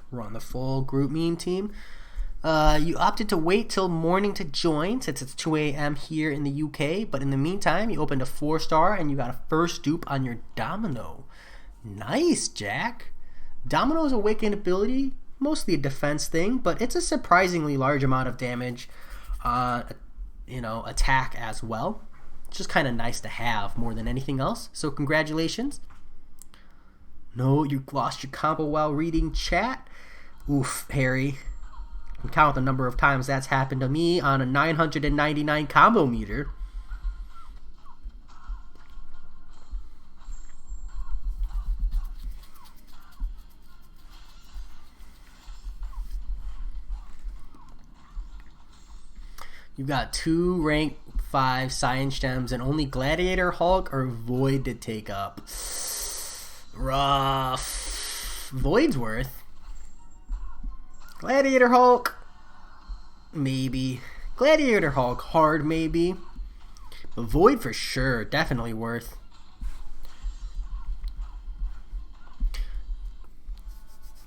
S1: We're on the full group meme team. You opted to wait till morning to join since it's 2 a.m. here in the UK, but in the meantime, you opened a 4-star and you got a first dupe on your Domino. Nice, Jack. Domino's awakened ability, mostly a defense thing, but it's a surprisingly large amount of damage attack as well. It's just kind of nice to have more than anything else, so congratulations. No, you lost your combo while reading chat. Oof, Harry. You can count the number of times that's happened to me on a 999 combo meter. You've got 2 rank 5 science gems and only Gladiator Hulk or Void to take up. Rough. Void's worth. Gladiator Hulk, maybe. Gladiator Hulk, hard maybe. But Void for sure, definitely worth.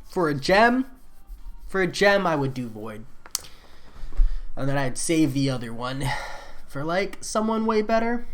S1: For a gem, I would do Void. And then I'd save the other one for like someone way better.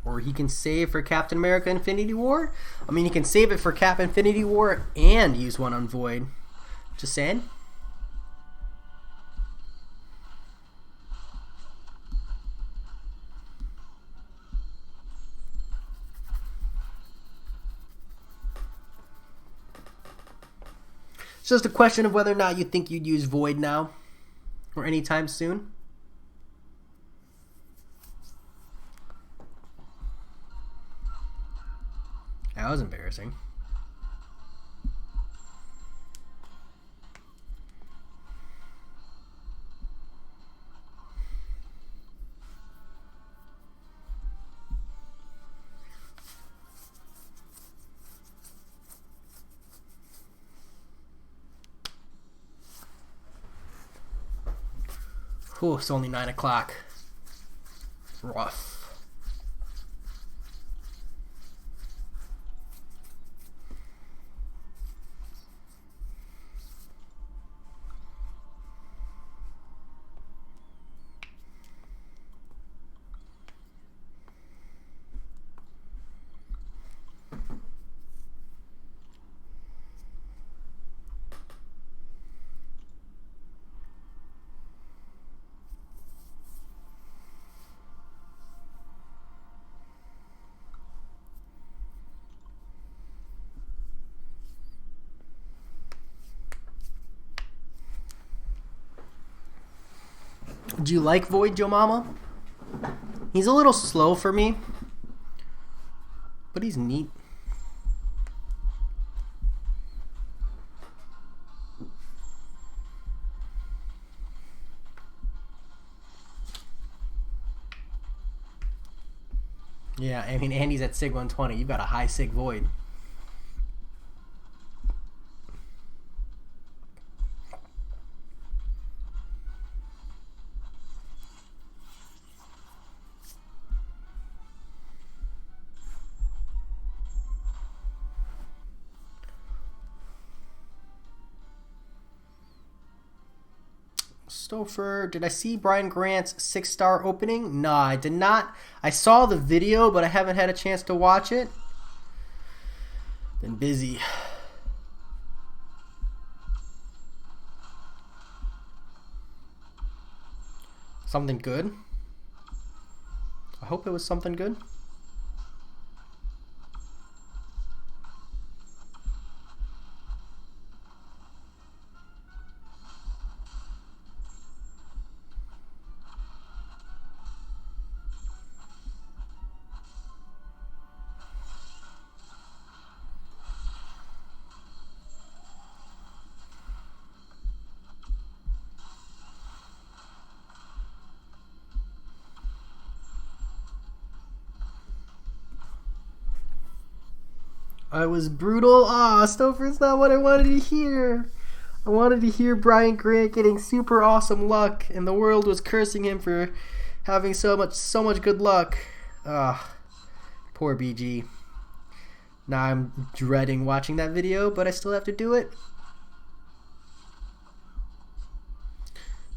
S1: Or he can save for Captain America Infinity War. I mean, he can save it for Cap Infinity War and use one on Void. Just saying. It's just a question of whether or not you think you'd use Void now or anytime soon. That was embarrassing. Whew, it's only 9 o'clock. Rough. Do you like Void, Joe Mama? He's a little slow for me, but he's neat. Yeah, I mean, Andy's at Sig 120. You've got a high Sig Void. Stouffer, did I see Brian Grant's 6-star opening? No, I did not. I saw the video, but I haven't had a chance to watch it. Been busy. Something good? I hope it was something good. I was brutal. Ah, Stouffer's not what I wanted to hear. I wanted to hear Brian Grant getting super awesome luck, and the world was cursing him for having so much good luck. Ah, poor BG. Now I'm dreading watching that video, but I still have to do it.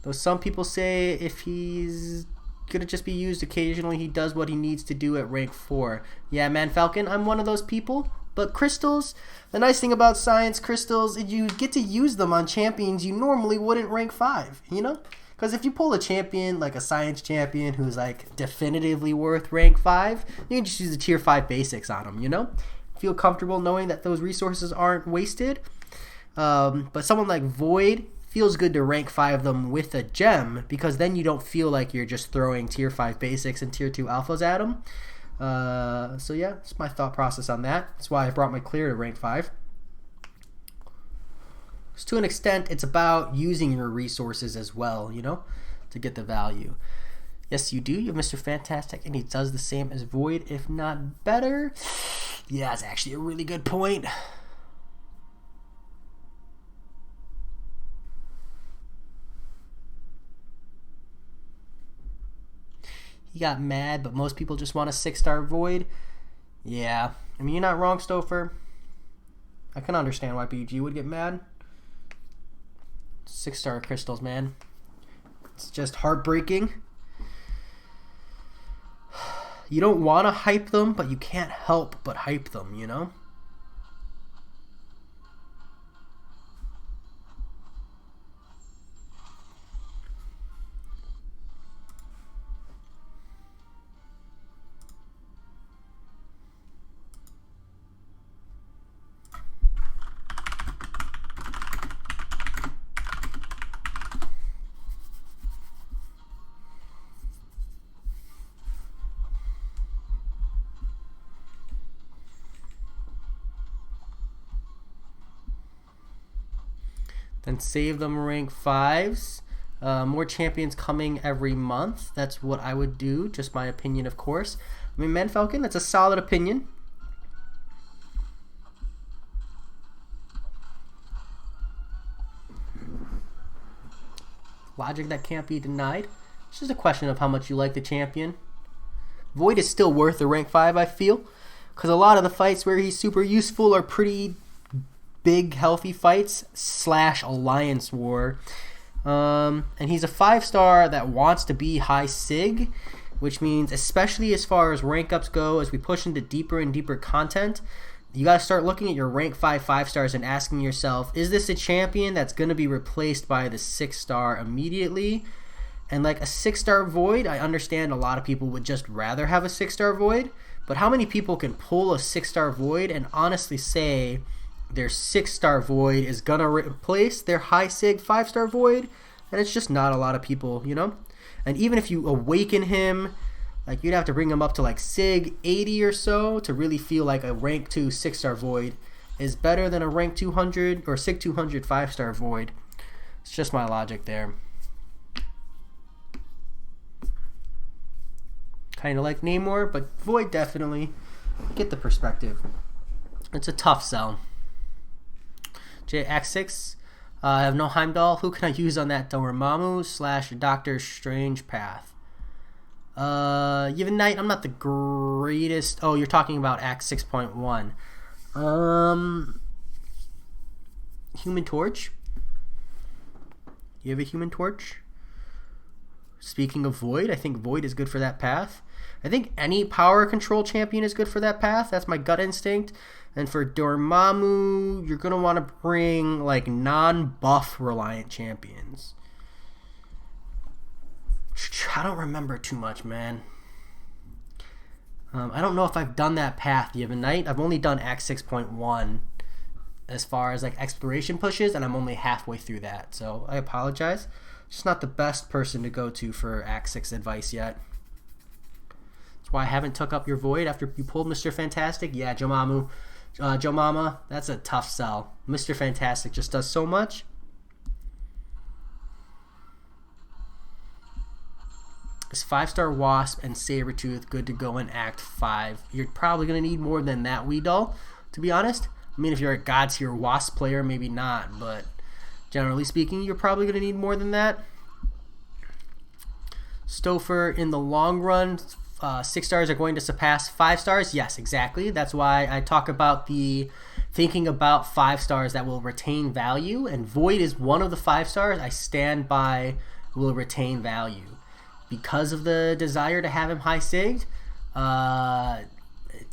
S1: Though some people say if he's gonna just be used occasionally, he does what he needs to do at rank 4. Yeah, man, Falcon, I'm one of those people. But crystals, the nice thing about science crystals is you get to use them on champions you normally wouldn't rank 5, you know? Because if you pull a champion, like a science champion who's like definitively worth rank 5, you can just use the tier 5 basics on them, you know? Feel comfortable knowing that those resources aren't wasted. But someone like Void feels good to rank 5 them with a gem, because then you don't feel like you're just throwing tier 5 basics and tier 2 alphas at them. So yeah, that's my thought process on that. That's why I brought my clear to rank 5. So to an extent, it's about using your resources as well, you know, to get the value. Yes, you do. You have Mr. Fantastic, and he does the same as Void, if not better. Yeah, that's actually a really good point. He got mad, but most people just want a 6-star Void. Yeah, I mean, you're not wrong, Stouffer. I can understand why BG would get mad. 6-star crystals, man. It's just heartbreaking. You don't want to hype them, but you can't help but hype them, you know? Then save them rank 5s. More champions coming every month. That's what I would do. Just my opinion, of course. I mean, Man Falcon, that's a solid opinion. Logic that can't be denied. It's just a question of how much you like the champion. Void is still worth the rank 5, I feel. Because a lot of the fights where he's super useful are pretty big, healthy fights / alliance war. And he's a 5-star that wants to be high sig, which means, especially as far as rank ups go, as we push into deeper and deeper content, you got to start looking at your rank 5 stars and asking yourself, is this a champion that's going to be replaced by the 6-star immediately? And like a 6-star Void, I understand a lot of people would just rather have a 6-star Void, but how many people can pull a 6-star Void and honestly say their 6-star Void is going to replace their high sig 5-star Void? And it's just not a lot of people, you know? And even if you awaken him, like you'd have to bring him up to like Sig 80 or so to really feel like a rank 2 6-star Void is better than a rank 200 or Sig 200 5-star Void. It's just my logic there. Kind of like Namor, but Void definitely. Get the perspective. It's a tough sell. Act 6. I have no Heimdall. Who can I use on that Dormammu / Doctor Strange path? Yevon Knight, I'm not the greatest. Oh, you're talking about Act 6.1. Human Torch. You have a Human Torch? Speaking of Void, I think Void is good for that path. I think any power control champion is good for that path. That's my gut instinct. And for Dormammu, you're going to want to bring like non-buff reliant champions. I don't remember too much, man. I don't know if I've done that path the other night. I've only done Act 6.1 as far as like exploration pushes, and I'm only halfway through that. So I apologize. Just not the best person to go to for Act 6 advice yet. That's why I haven't took up your Void after you pulled Mr. Fantastic. Yeah, Joe Mama, that's a tough sell. Mr. Fantastic just does so much. Is 5-star Wasp and Sabretooth good to go in Act 5? You're probably going to need more than that, Weedall, to be honest. I mean, if you're a God tier Wasp player, maybe not, but generally speaking, you're probably going to need more than that. Stouffer, in the long run, 6 stars are going to surpass 5 stars. Yes, exactly. That's why I talk about the thinking about 5 stars that will retain value, and Void is one of the 5 stars I stand by will retain value. Because of the desire to have him high sigged,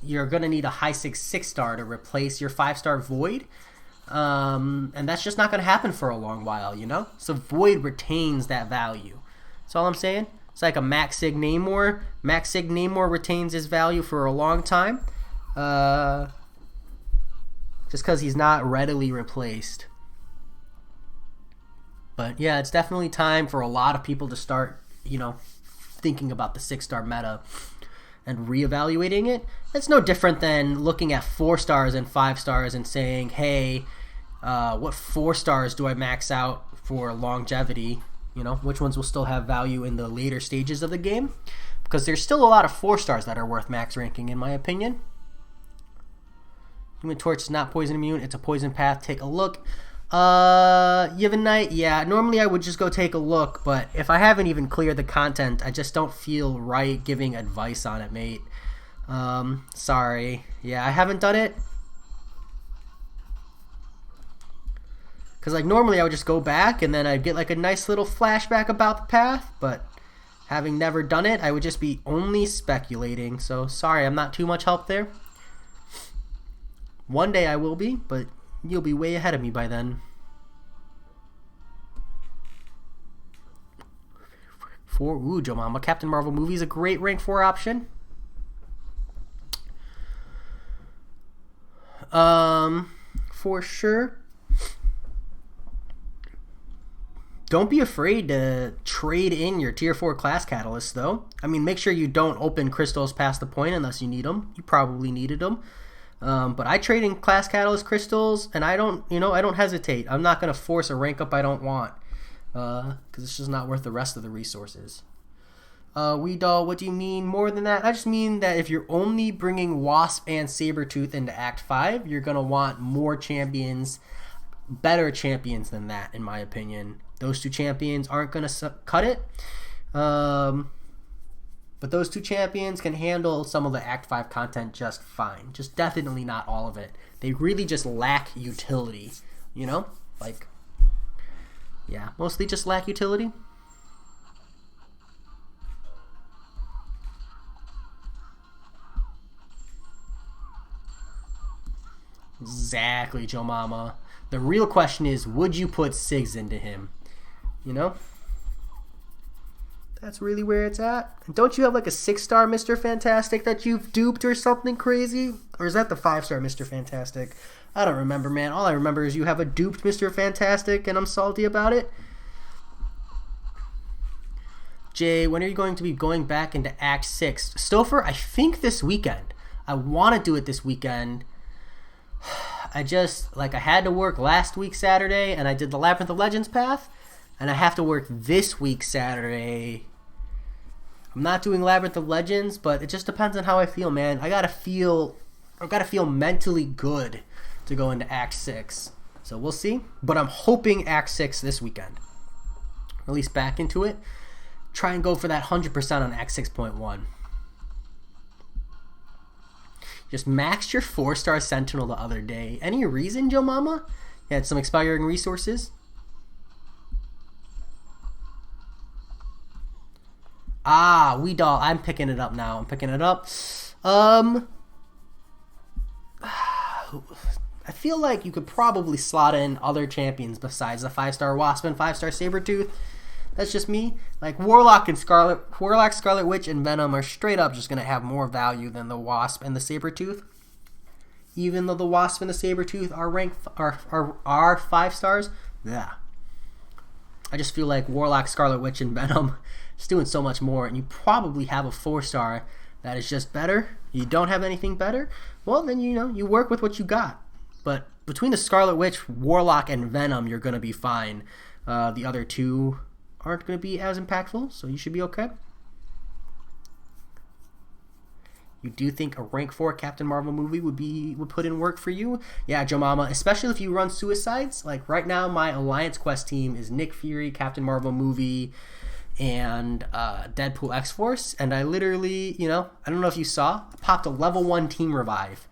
S1: you're going to need a high sig 6-star to replace your 5-star Void. And that's just not going to happen for a long while, you know? So Void retains that value. That's all I'm saying. It's like a Max Sig Namor. Max Sig Namor retains his value for a long time. Just because he's not readily replaced. But yeah, it's definitely time for a lot of people to start, you know, thinking about the 6-star meta and reevaluating it. It's no different than looking at 4 stars and 5 stars and saying, hey, what 4 stars do I max out for longevity? You know, which ones will still have value in the later stages of the game? Because there's still a lot of 4 stars that are worth max ranking, in my opinion. Human Torch is not poison immune. It's a poison path. Take a look. Yevon Knight, yeah, normally I would just go take a look, but if I haven't even cleared the content, I just don't feel right giving advice on it, mate. Sorry. Yeah, I haven't done it. Because, like, normally I would just go back and then I'd get, like, a nice little flashback about the path, but having never done it, I would just be only speculating. So, sorry, I'm not too much help there. One day I will be, but you'll be way ahead of me by then. Joe Mama. Captain Marvel movie is a great rank 4 option. For sure. Don't be afraid to trade in your tier 4 class catalysts, though. I mean, make sure you don't open crystals past the point unless you need them. You probably needed them. But I trade in class catalyst crystals, and I don't hesitate. I'm not going to force a rank up I don't want, because it's just not worth the rest of the resources. Weedall, what do you mean more than that? I just mean that if you're only bringing Wasp and Sabretooth into Act 5, you're going to want more champions, better champions than that, in my opinion. Those 2 champions aren't going to cut it. But those 2 champions can handle some of the Act 5 content just fine. Just definitely not all of it. They really just lack utility, you know? Like, yeah, mostly just lack utility. Exactly, Joe Mama. The real question is, would you put Sigs into him? You know? That's really where it's at. And don't you have like a 6-star Mr. Fantastic that you've duped or something crazy? Or is that the 5-star Mr. Fantastic? I don't remember, man. All I remember is you have a duped Mr. Fantastic and I'm salty about it. Jay, when are you going to be going back into Act 6? Stouffer, I think this weekend. I want to do it this weekend. I had to work last week Saturday, and I did the Labyrinth of Legends path, and I have to work this week Saturday. I'm not doing Labyrinth of Legends, but it just depends on how I feel, man. I've got to feel mentally good to go into Act 6. So we'll see. But I'm hoping Act 6 this weekend. Release back into it. Try and go for that 100% on Act 6.1. Just maxed your 4-star Sentinel the other day. Any reason, Joe Mama? You had some expiring resources? Weedall. I'm picking it up now. I feel like you could probably slot in other champions besides the 5-star Wasp and 5-star Sabretooth. That's just me. Like Warlock, Scarlet Witch, and Venom are straight up just going to have more value than the Wasp and the Sabretooth. Even though the Wasp and the Sabretooth are 5 stars. Yeah. I just feel like Warlock, Scarlet Witch, and Venom is doing so much more, and you probably have a 4-star that is just better. You don't have anything better? Well, then, you work with what you got. But between the Scarlet Witch, Warlock, and Venom, you're going to be fine. The other two aren't going to be as impactful, so you should be okay. You do think a rank 4 Captain Marvel movie would put in work for you? Yeah, Joe Mama, especially if you run Suicides. Like right now, my Alliance Quest team is Nick Fury, Captain Marvel movie, and Deadpool X-Force. And I literally, I don't know if you saw, I popped a level 1 team revive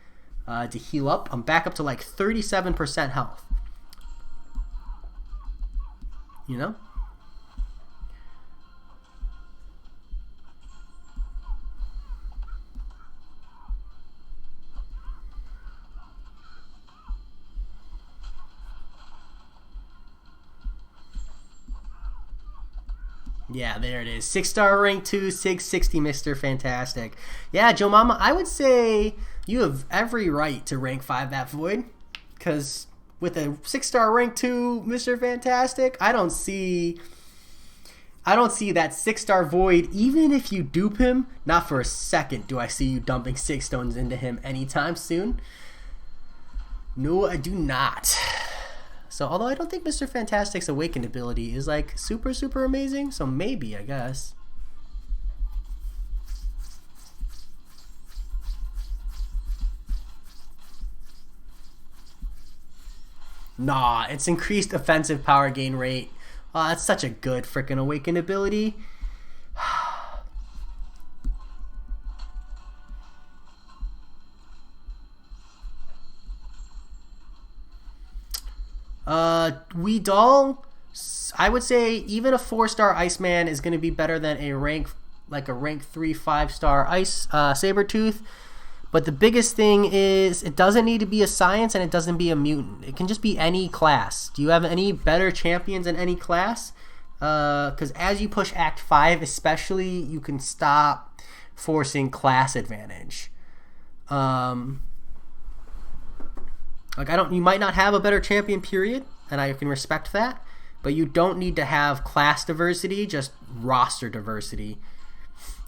S1: to heal up. I'm back up to like 37% health. Yeah, there it is. 6-star rank 2, 660 Mr. Fantastic. Yeah, Joe Mama, I would say you have every right to rank 5 that Void. Because with a 6-star rank 2 Mr. Fantastic, I don't see that 6-star Void, even if you dupe him, not for a second do I see you dumping 6 stones into him anytime soon. No, I do not. So, although I don't think Mr. Fantastic's Awakened ability is like super, super amazing, so maybe, I guess. Nah, it's increased offensive power gain rate. Oh, that's such a good freaking Awakened ability. Weedall, I would say even a 4-star Iceman is going to be better than a rank 3, 5-star Ice Sabretooth. But the biggest thing is it doesn't need to be a science and it doesn't be a mutant. It can just be any class. Do you have any better champions in any class? Because as you push Act 5 especially, you can stop forcing class advantage. You might not have a better champion, period, and I can respect that, but you don't need to have class diversity, just roster diversity.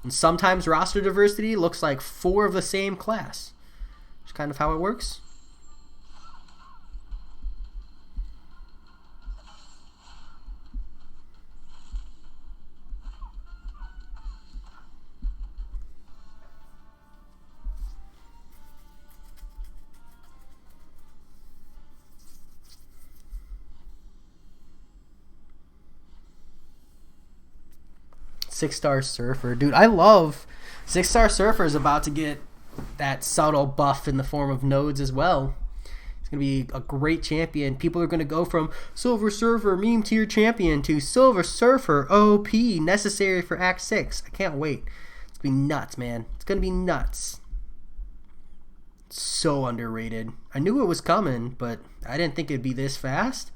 S1: And sometimes roster diversity looks like 4 of the same class. It's kind of how it works. Six-star Surfer. Dude, I love 6-star Surfer is about to get that subtle buff in the form of nodes as well. It's going to be a great champion. People are going to go from Silver Surfer meme tier champion to Silver Surfer OP necessary for Act 6. I can't wait. It's going to be nuts, man. It's going to be nuts. It's so underrated. I knew it was coming, but I didn't think it'd be this fast.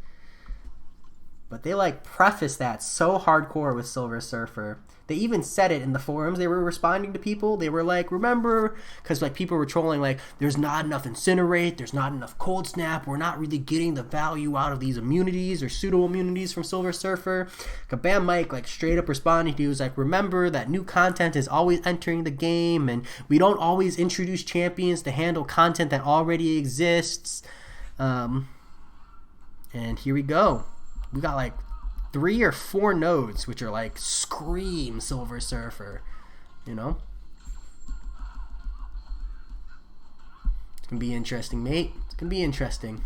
S1: But they preface that so hardcore with Silver Surfer. They even said it in the forums. They were responding to people. They were like, remember, because like people were trolling like, there's not enough Incinerate, there's not enough Cold Snap, we're not really getting the value out of these immunities or pseudo immunities from Silver Surfer. Kabam Mike like straight up responding. He was like, remember that new content is always entering the game, and we don't always introduce champions to handle content that already exists. And here we go. We got like 3 or 4 nodes which are like scream Silver Surfer, you know. It's gonna be interesting, mate. It's gonna be interesting.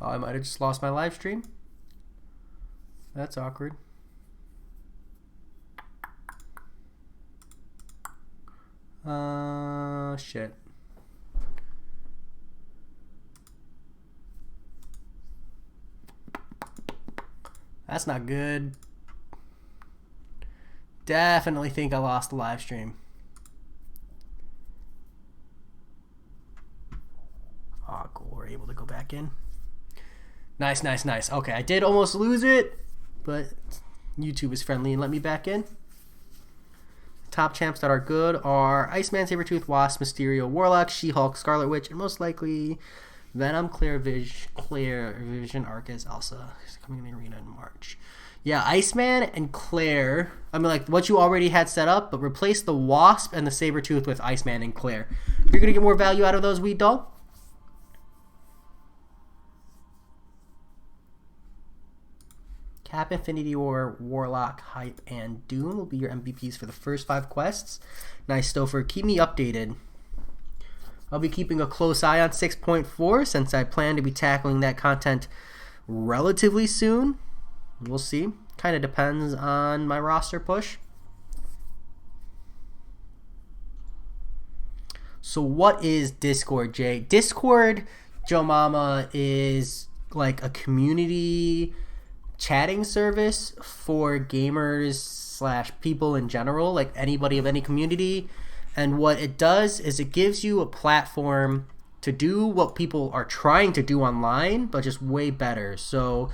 S1: Oh, I might have just lost my live stream. That's awkward. Shit. That's not good. Definitely think I lost the live stream. Oh, cool. We're able to go back in. Nice, nice, nice. Okay, I did almost lose it, but YouTube is friendly and let me back in. Top champs that are good are Iceman, Sabretooth, Wasp, Mysterio, Warlock, She-Hulk, Scarlet Witch, and most likely Venom, Claire Vision, Arcus, Elsa. Coming in the arena in March. Yeah, Iceman and Claire. I mean, like what you already had set up, but replace the Wasp and the Sabretooth with Iceman and Claire. You're going to get more value out of those, Weed Doll. Cap, Infinity War, Warlock, Hype, and Doom will be your MVPs for the first 5 quests. Nice, Stouffer. Keep me updated. I'll be keeping a close eye on 6.4 since I plan to be tackling that content relatively soon. We'll see. Kind of depends on my roster push. So what is Discord, Jay? Discord, Joe Mama, is like a community chatting service for gamers / people in general, like anybody of any community. And what it does is it gives you a platform to do what people are trying to do online, but just way better. So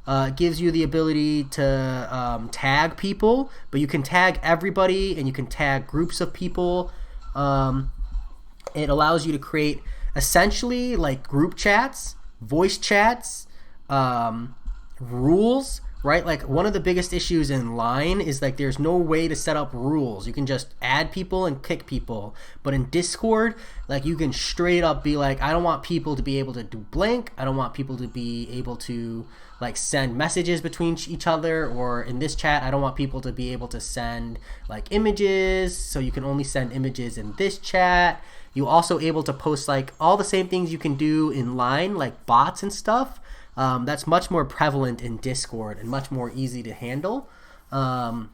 S1: it gives you the ability to tag people, but you can tag everybody and you can tag groups of people. It allows you to create essentially like group chats, voice chats, rules right? Like one of the biggest issues in Line is like there's no way to set up rules. You can just add people and kick people. But in Discord, like you can straight up be like, I don't want people to be able to do blank. I don't want people to be able to like send messages between each other, or in this chat, I don't want people to be able to send like images. So you can only send images in this chat. You also able to post like all the same things you can do in Line, like bots and stuff. That's much more prevalent in Discord and much more easy to handle. Line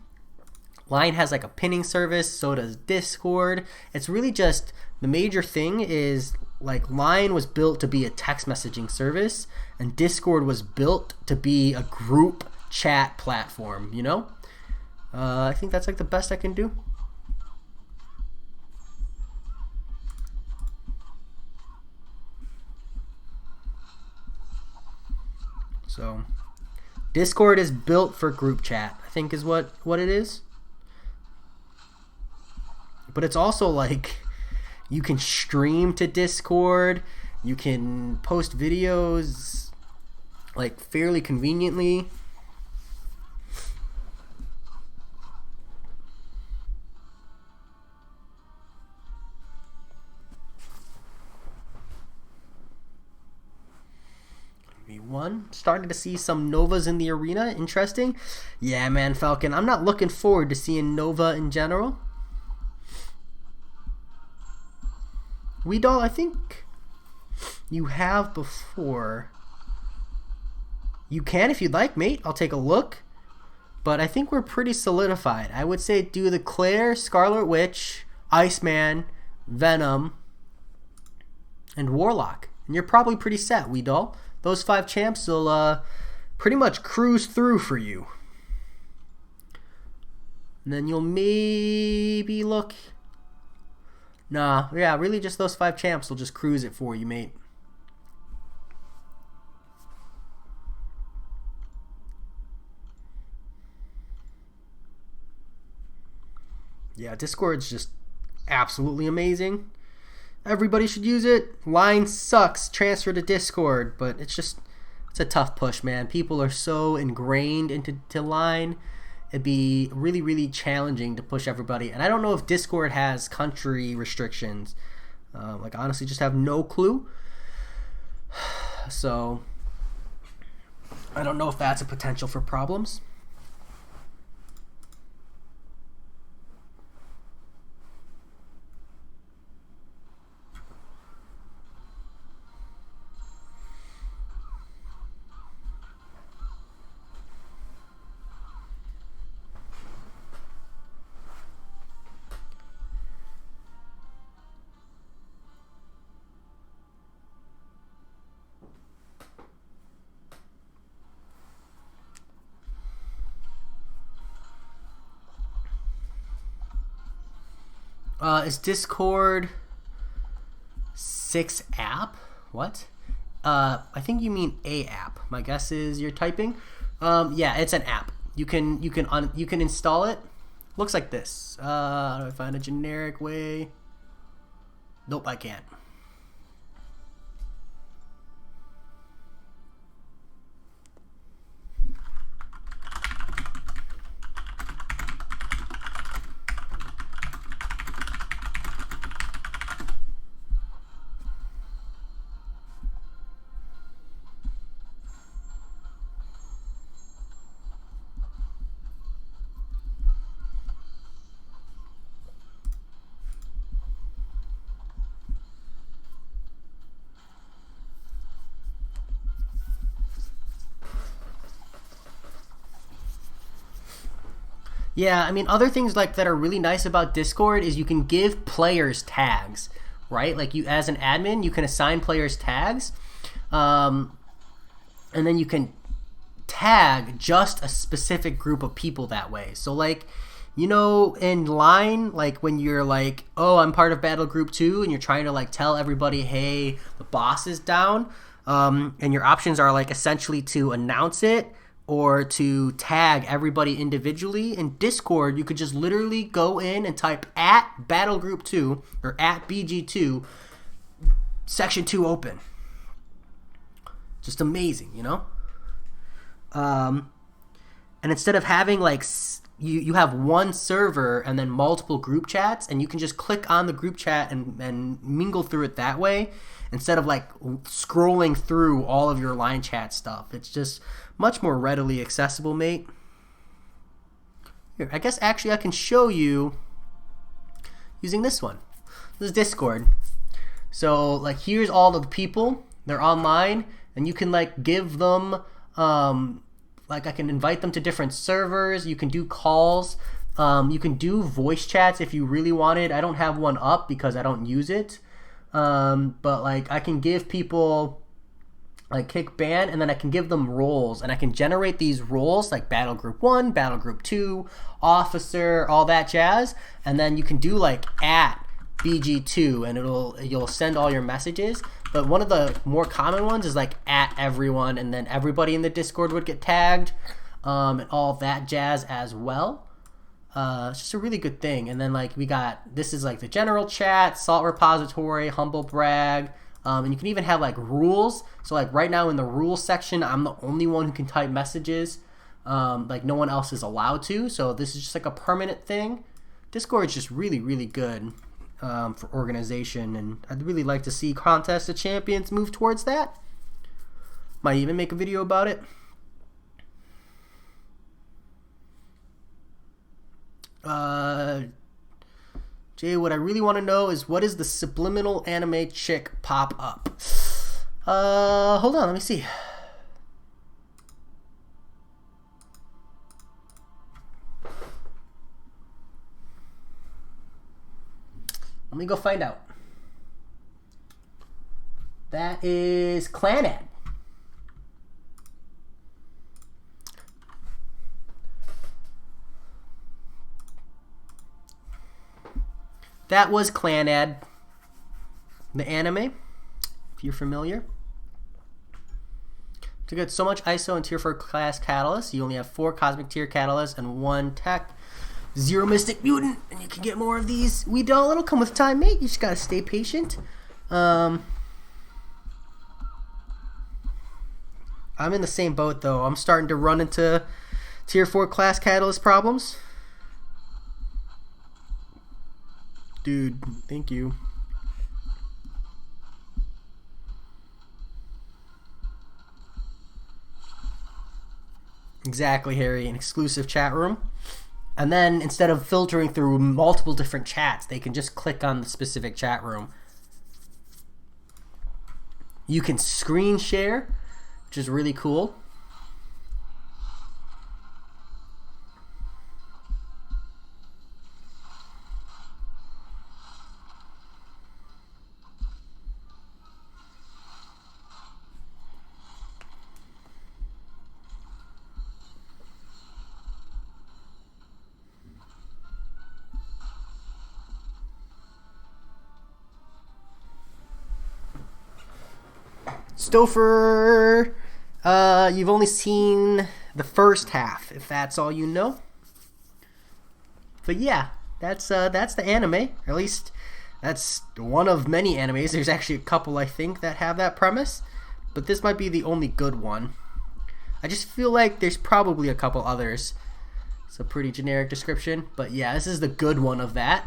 S1: has like a pinning service, so does Discord. It's really just the major thing is like Line was built to be a text messaging service, and Discord was built to be a group chat platform, you know? I think that's like the best I can do. So Discord is built for group chat, I think is what it is. But it's also like you can stream to Discord, you can post videos like fairly conveniently. Starting to see some Novas in the arena. Interesting. Yeah, man, Falcon. I'm not looking forward to seeing Nova in general. Weedall, I think you have before. You can if you'd like, mate. I'll take a look. But I think we're pretty solidified. I would say do the Claire, Scarlet Witch, Iceman, Venom, and Warlock. And you're probably pretty set, Weedall. Those 5 champs will pretty much cruise through for you. And then you'll maybe look. Nah, yeah, really just those 5 champs will just cruise it for you, mate. Yeah, Discord's just absolutely amazing. Everybody should use it. Line sucks. Transfer to Discord. But it's a tough push, man. People are so ingrained into Line. It'd be really, really challenging to push everybody. And I don't know if Discord has country restrictions. Like, honestly, just have no clue. So, I don't know if that's a potential for problems. Is Discord 6 app? What? I think you mean a app. My guess is you're typing. Yeah, it's an app. You can install it. Looks like this. How do I find a generic way? Nope, I can't. Yeah, I mean, other things like that are really nice about Discord is you can give players tags, right? Like you, as an admin, you can assign players tags, and then you can tag just a specific group of people that way. So like, you know, in Line, like when you're like, oh, I'm part of Battle Group 2, and you're trying to like tell everybody, hey, the boss is down, and your options are like essentially to announce it or to tag everybody individually. In Discord, you could just literally go in and type at Battle Group 2 or at BG2, Section 2 open. Just amazing, you know? And instead of having like you have one server and then multiple group chats, and you can just click on the group chat and mingle through it that way instead of like scrolling through all of your line chat stuff. It's just much more readily accessible, mate. Here, I guess actually I can show you using this one. This is Discord. So like here's all of the people. They're online, and you can like give them like I can invite them to different servers. You can do calls. You can do voice chats if you really wanted. I don't have one up because I don't use it. But like I can give people like kick ban, and then I can give them roles, and I can generate these roles like battle group 1, battle group 2, officer, all that jazz. And then you can do like at BG2, and you'll send all your messages. But one of the more common ones is like at everyone, and then everybody in the Discord would get tagged, and all that jazz as well. It's just a really good thing. And then like we got, this is like the general chat, salt repository, humble brag, and you can even have like rules. So like right now in the rules section, I'm the only one who can type messages. Like no one else is allowed to. So this is just like a permanent thing. Discord is just really, really good. For organization, and I'd really like to see Contest of Champions move towards that. Might even make a video about it. Jay, what I really want to know is, what is the subliminal anime chick pop up? Hold on, let me see. Let me go find out. That is Clanad. That was Clanad, the anime, if you're familiar. To get so much ISO and tier 4 class catalysts, you only have 4 cosmic tier catalysts and 1 tech. 0 Mystic Mutant, and you can get more of these. It'll come with time, mate. You just gotta stay patient. I'm in the same boat, though. I'm starting to run into tier 4 class catalyst problems. Dude, thank you. Exactly, Harry. An exclusive chat room. And then instead of filtering through multiple different chats, they can just click on the specific chat room. You can screen share, which is really cool. Stouffer, you've only seen the first half, if that's all you know. But yeah, that's the anime. Or at least that's one of many animes. There's actually a couple, I think, that have that premise. But this might be the only good one. I just feel like there's probably a couple others. It's a pretty generic description. But yeah, this is the good one of that.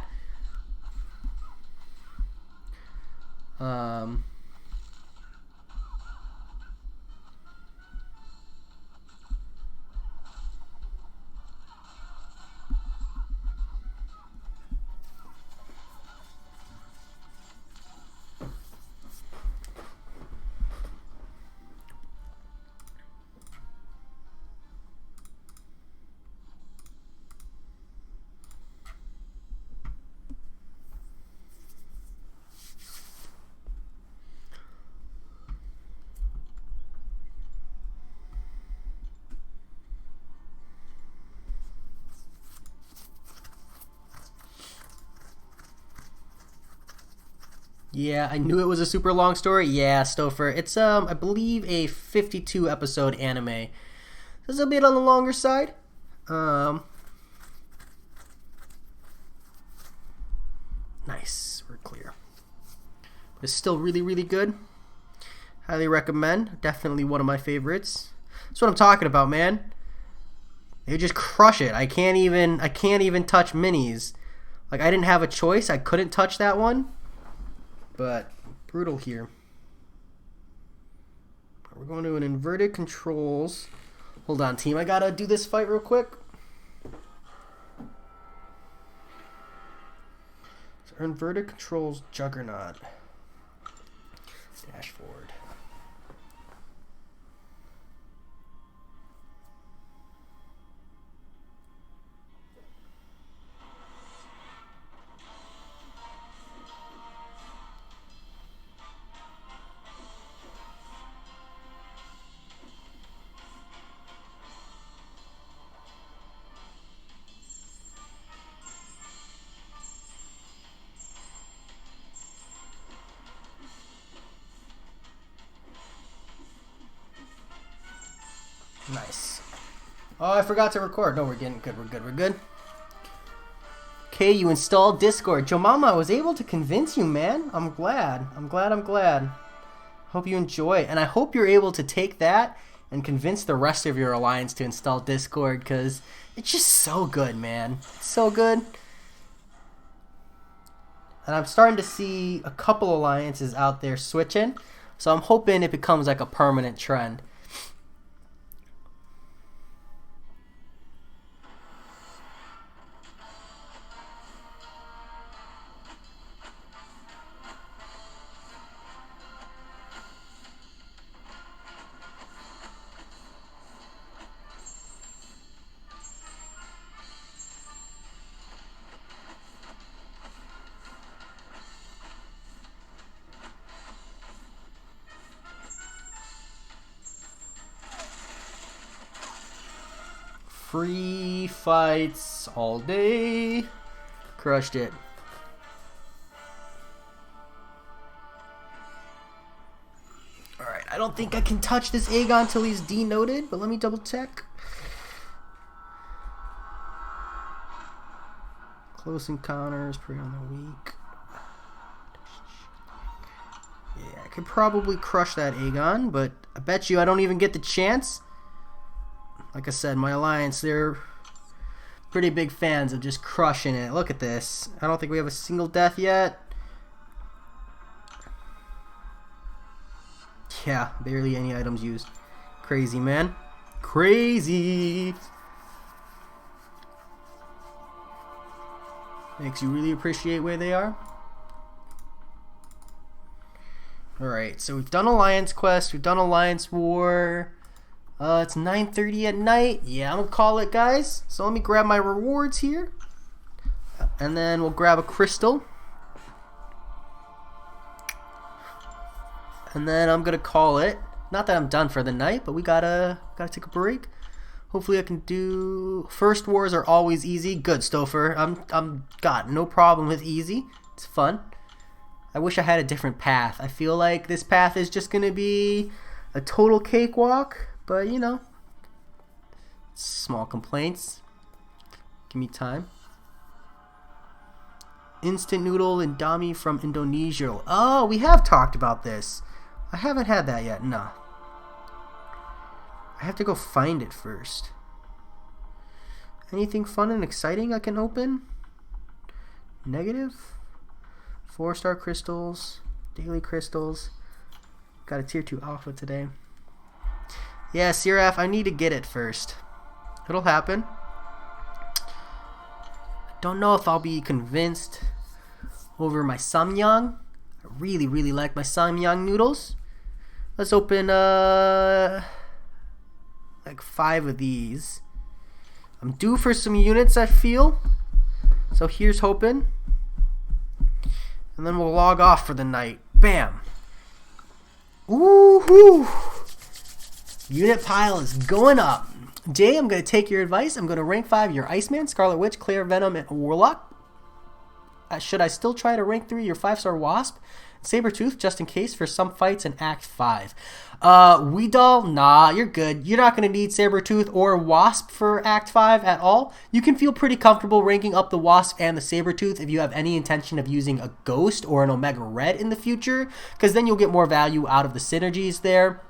S1: Yeah, I knew it was a super long story. Yeah, Stouffer. It's I believe a 52 episode anime. This is a bit on the longer side. Nice, we're clear. But it's still really, really good. Highly recommend. Definitely one of my favorites. That's what I'm talking about, man. They just crush it. I can't even touch minis. Like, I didn't have a choice. I couldn't touch that one. But brutal here. We're going to an inverted controls. Hold on, team. I gotta do this fight real quick. So inverted controls juggernaut. Dash forward. Nice. Oh, I forgot to record. No, we're getting good. We're good. We're good. Okay, you installed Discord. Joe Mama, I was able to convince you, man. I'm glad. I'm glad. Hope you enjoy. And I hope you're able to take that and convince the rest of your alliance to install Discord, because it's just so good, man. It's so good. And I'm starting to see a couple alliances out there switching. So I'm hoping it becomes like a permanent trend. Free fights all day. Crushed it. Alright, I don't think I can touch this Aegon till he's denoted, but let me double check. Close encounters, prey on the weak. Yeah, I could probably crush that Aegon, but I bet you I don't even get the chance. Like I said, my alliance, they're pretty big fans of just crushing it. Look at this. I don't think we have a single death yet. Yeah, barely any items used. Crazy, man. Crazy. Makes you really appreciate where they are. Alright, so we've done Alliance Quest. We've done Alliance War. It's 9:30 at night. Yeah, I'm gonna call it, guys. So let me grab my rewards here. And then we'll grab a crystal. And then I'm gonna call it. Not that I'm done for the night, but we gotta take a break. Hopefully I can do... First wars are always easy. Good, Stouffer. I'm got no problem with easy. It's fun. I wish I had a different path. I feel like this path is just gonna be a total cakewalk. But, you know, small complaints. Give me time. Instant noodle and dami from Indonesia. Oh, we have talked about this. I haven't had that yet. No. I have to go find it first. Anything fun and exciting I can open? Negative. 4-star crystals. Daily crystals. Got a tier 2 alpha today. Yeah, Siraf, I need to get it first. It'll happen. I don't know if I'll be convinced over my Samyang. I really, really like my Samyang noodles. Let's open like 5 of these. I'm due for some units, I feel. So here's hoping. And then we'll log off for the night. Bam. Woohoo! Unit pile is going up. Jay, I'm going to take your advice. I'm going to rank 5 your Iceman, Scarlet Witch, Claire Venom, and Warlock. Should I still try to rank 3 your 5-star Wasp? Sabretooth, just in case, for some fights in Act 5. Weedle, nah, you're good. You're not going to need Sabretooth or Wasp for Act 5 at all. You can feel pretty comfortable ranking up the Wasp and the Sabretooth if you have any intention of using a Ghost or an Omega Red in the future, because then you'll get more value out of the synergies there.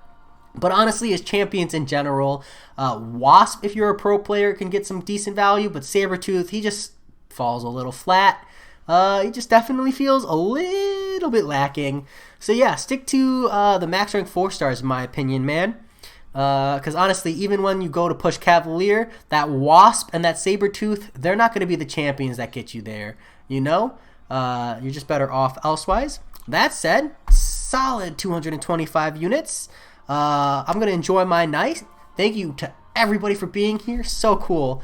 S1: But honestly, as champions in general, Wasp, if you're a pro player, can get some decent value, but Sabretooth, he just falls a little flat. He just definitely feels a little bit lacking. So yeah, stick to the max rank 4 stars in my opinion, man. Because honestly, even when you go to push Cavalier, that Wasp and that Sabretooth, they're not going to be the champions that get you there. You know? You're just better off elsewise. That said, solid 225 units. I'm going to enjoy my night. Thank you to everybody for being here. So cool.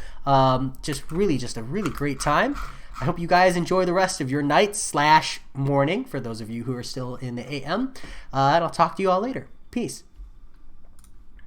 S1: Just a really great time. I hope you guys enjoy the rest of your night/morning for those of you who are still in the AM. And I'll talk to you all later. Peace.